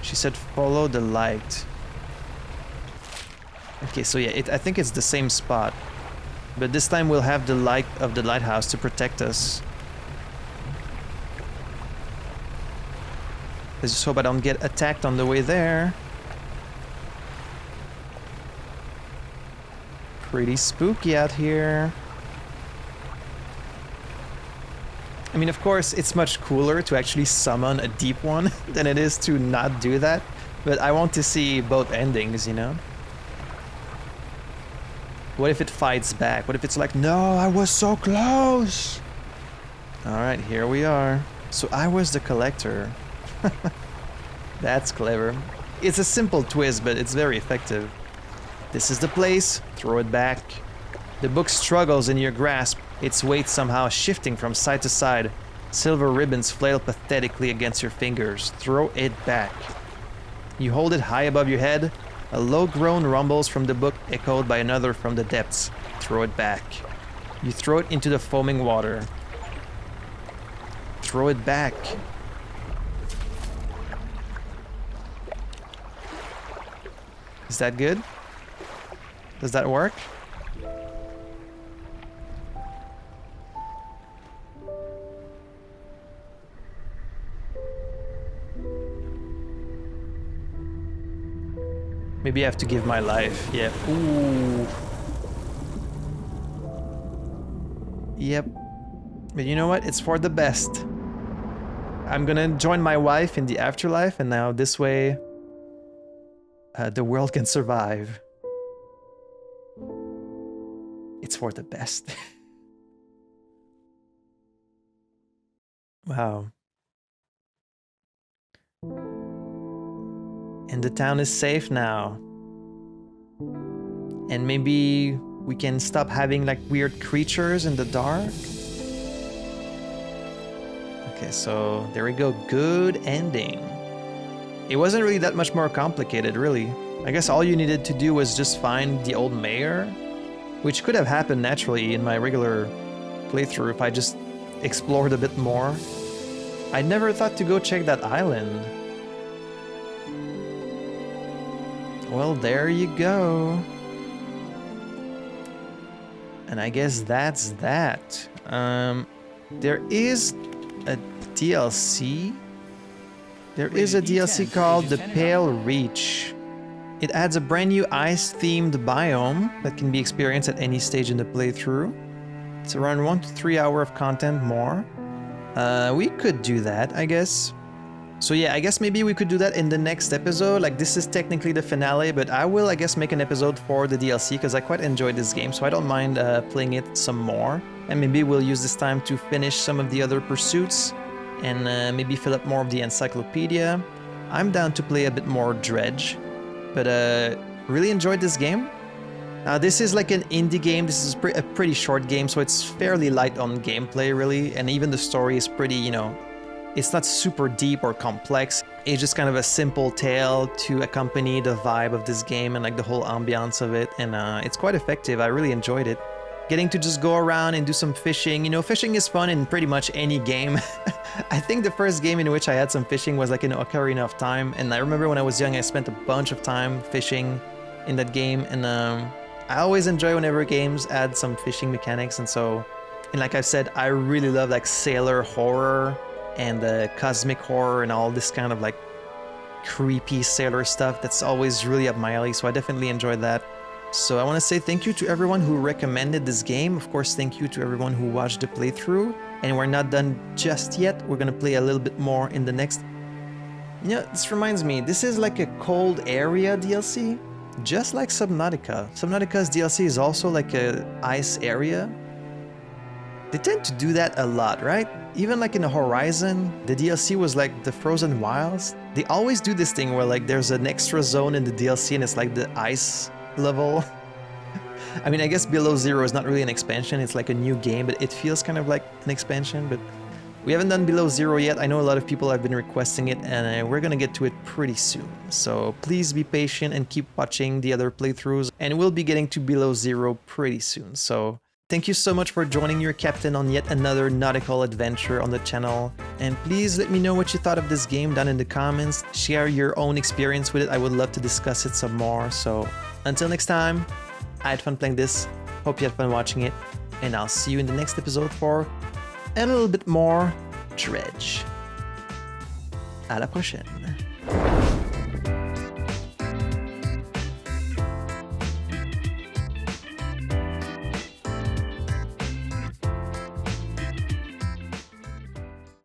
She said follow the light. Okay, so yeah, I think it's the same spot. But this time we'll have the light of the lighthouse to protect us. Let's just hope I don't get attacked on the way there. Pretty spooky out here. I mean, of course, it's much cooler to actually summon a deep one than it is to not do that. But I want to see both endings, you know? What if it fights back? What if it's like, no, I was so close? Alright, here we are. So I was the collector. That's clever. It's a simple twist, but it's very effective. This is the place. Throw it back. The book struggles in your grasp, its weight somehow shifting from side to side. Silver ribbons flail pathetically against your fingers. Throw it back. You hold it high above your head. A low groan rumbles from the book, echoed by another from the depths. Throw it back. You throw it into the foaming water. Throw it back. Is that good? Does that work? Maybe I have to give my life. Yeah. Ooh. Yep. But you know what? It's for the best. I'm gonna join my wife in the afterlife, and now this way the world can survive. It's for the best. Wow. And the town is safe now. And maybe we can stop having like weird creatures in the dark. Okay, so there we go. Good ending. It wasn't really that much more complicated, really. I guess all you needed to do was just find the old mayor, which could have happened naturally in my regular playthrough if I just explored a bit more. I never thought to go check that island. Well, there you go. And I guess that's that. There is a DLC. There is a DLC called The Pale Reach. It adds a brand new ice-themed biome that can be experienced at any stage in the playthrough. It's around 1 to 3 hours of content more. We could do that, I guess. So yeah, I guess maybe we could do that in the next episode. Like, this is technically the finale, but I will, I guess, make an episode for the DLC because I quite enjoyed this game, so I don't mind playing it some more. And maybe we'll use this time to finish some of the other pursuits and maybe fill up more of the encyclopedia. I'm down to play a bit more Dredge, but really enjoyed this game. This is like an indie game. This is a pretty short game, so it's fairly light on gameplay, really. And even the story is pretty, you know, it's not super deep or complex. It's just kind of a simple tale to accompany the vibe of this game and like the whole ambiance of it. And it's quite effective. I really enjoyed it. Getting to just go around and do some fishing. You know, fishing is fun in pretty much any game. I think the first game in which I had some fishing was like in Ocarina of Time. And I remember when I was young, I spent a bunch of time fishing in that game. And I always enjoy whenever games add some fishing mechanics. And so, and like I've said, I really love like sailor horror and cosmic horror and all this kind of like creepy sailor stuff. That's always really up my alley, so I definitely enjoyed that. So I want to say thank you to everyone who recommended this game. Of course, thank you to everyone who watched the playthrough. And we're not done just yet. We're gonna play a little bit more in the next... You know, this reminds me, this is like a cold area DLC, just like Subnautica. Subnautica's DLC is also like a ice area. They tend to do that a lot, right? Even like in the Horizon, the DLC was like the Frozen Wilds. They always do this thing where like there's an extra zone in the DLC and it's like the ice level. I mean, I guess Below Zero is not really an expansion, it's like a new game, but it feels kind of like an expansion. But we haven't done Below Zero yet. I know a lot of people have been requesting it, and we're gonna get to it pretty soon. So please be patient and keep watching the other playthroughs, and we'll be getting to Below Zero pretty soon. So thank you so much for joining your captain on yet another nautical adventure on the channel. And please let me know what you thought of this game down in the comments. Share your own experience with it. I would love to discuss it some more. So until next time, I had fun playing this. Hope you had fun watching it. And I'll see you in the next episode for a little bit more Dredge. À la prochaine.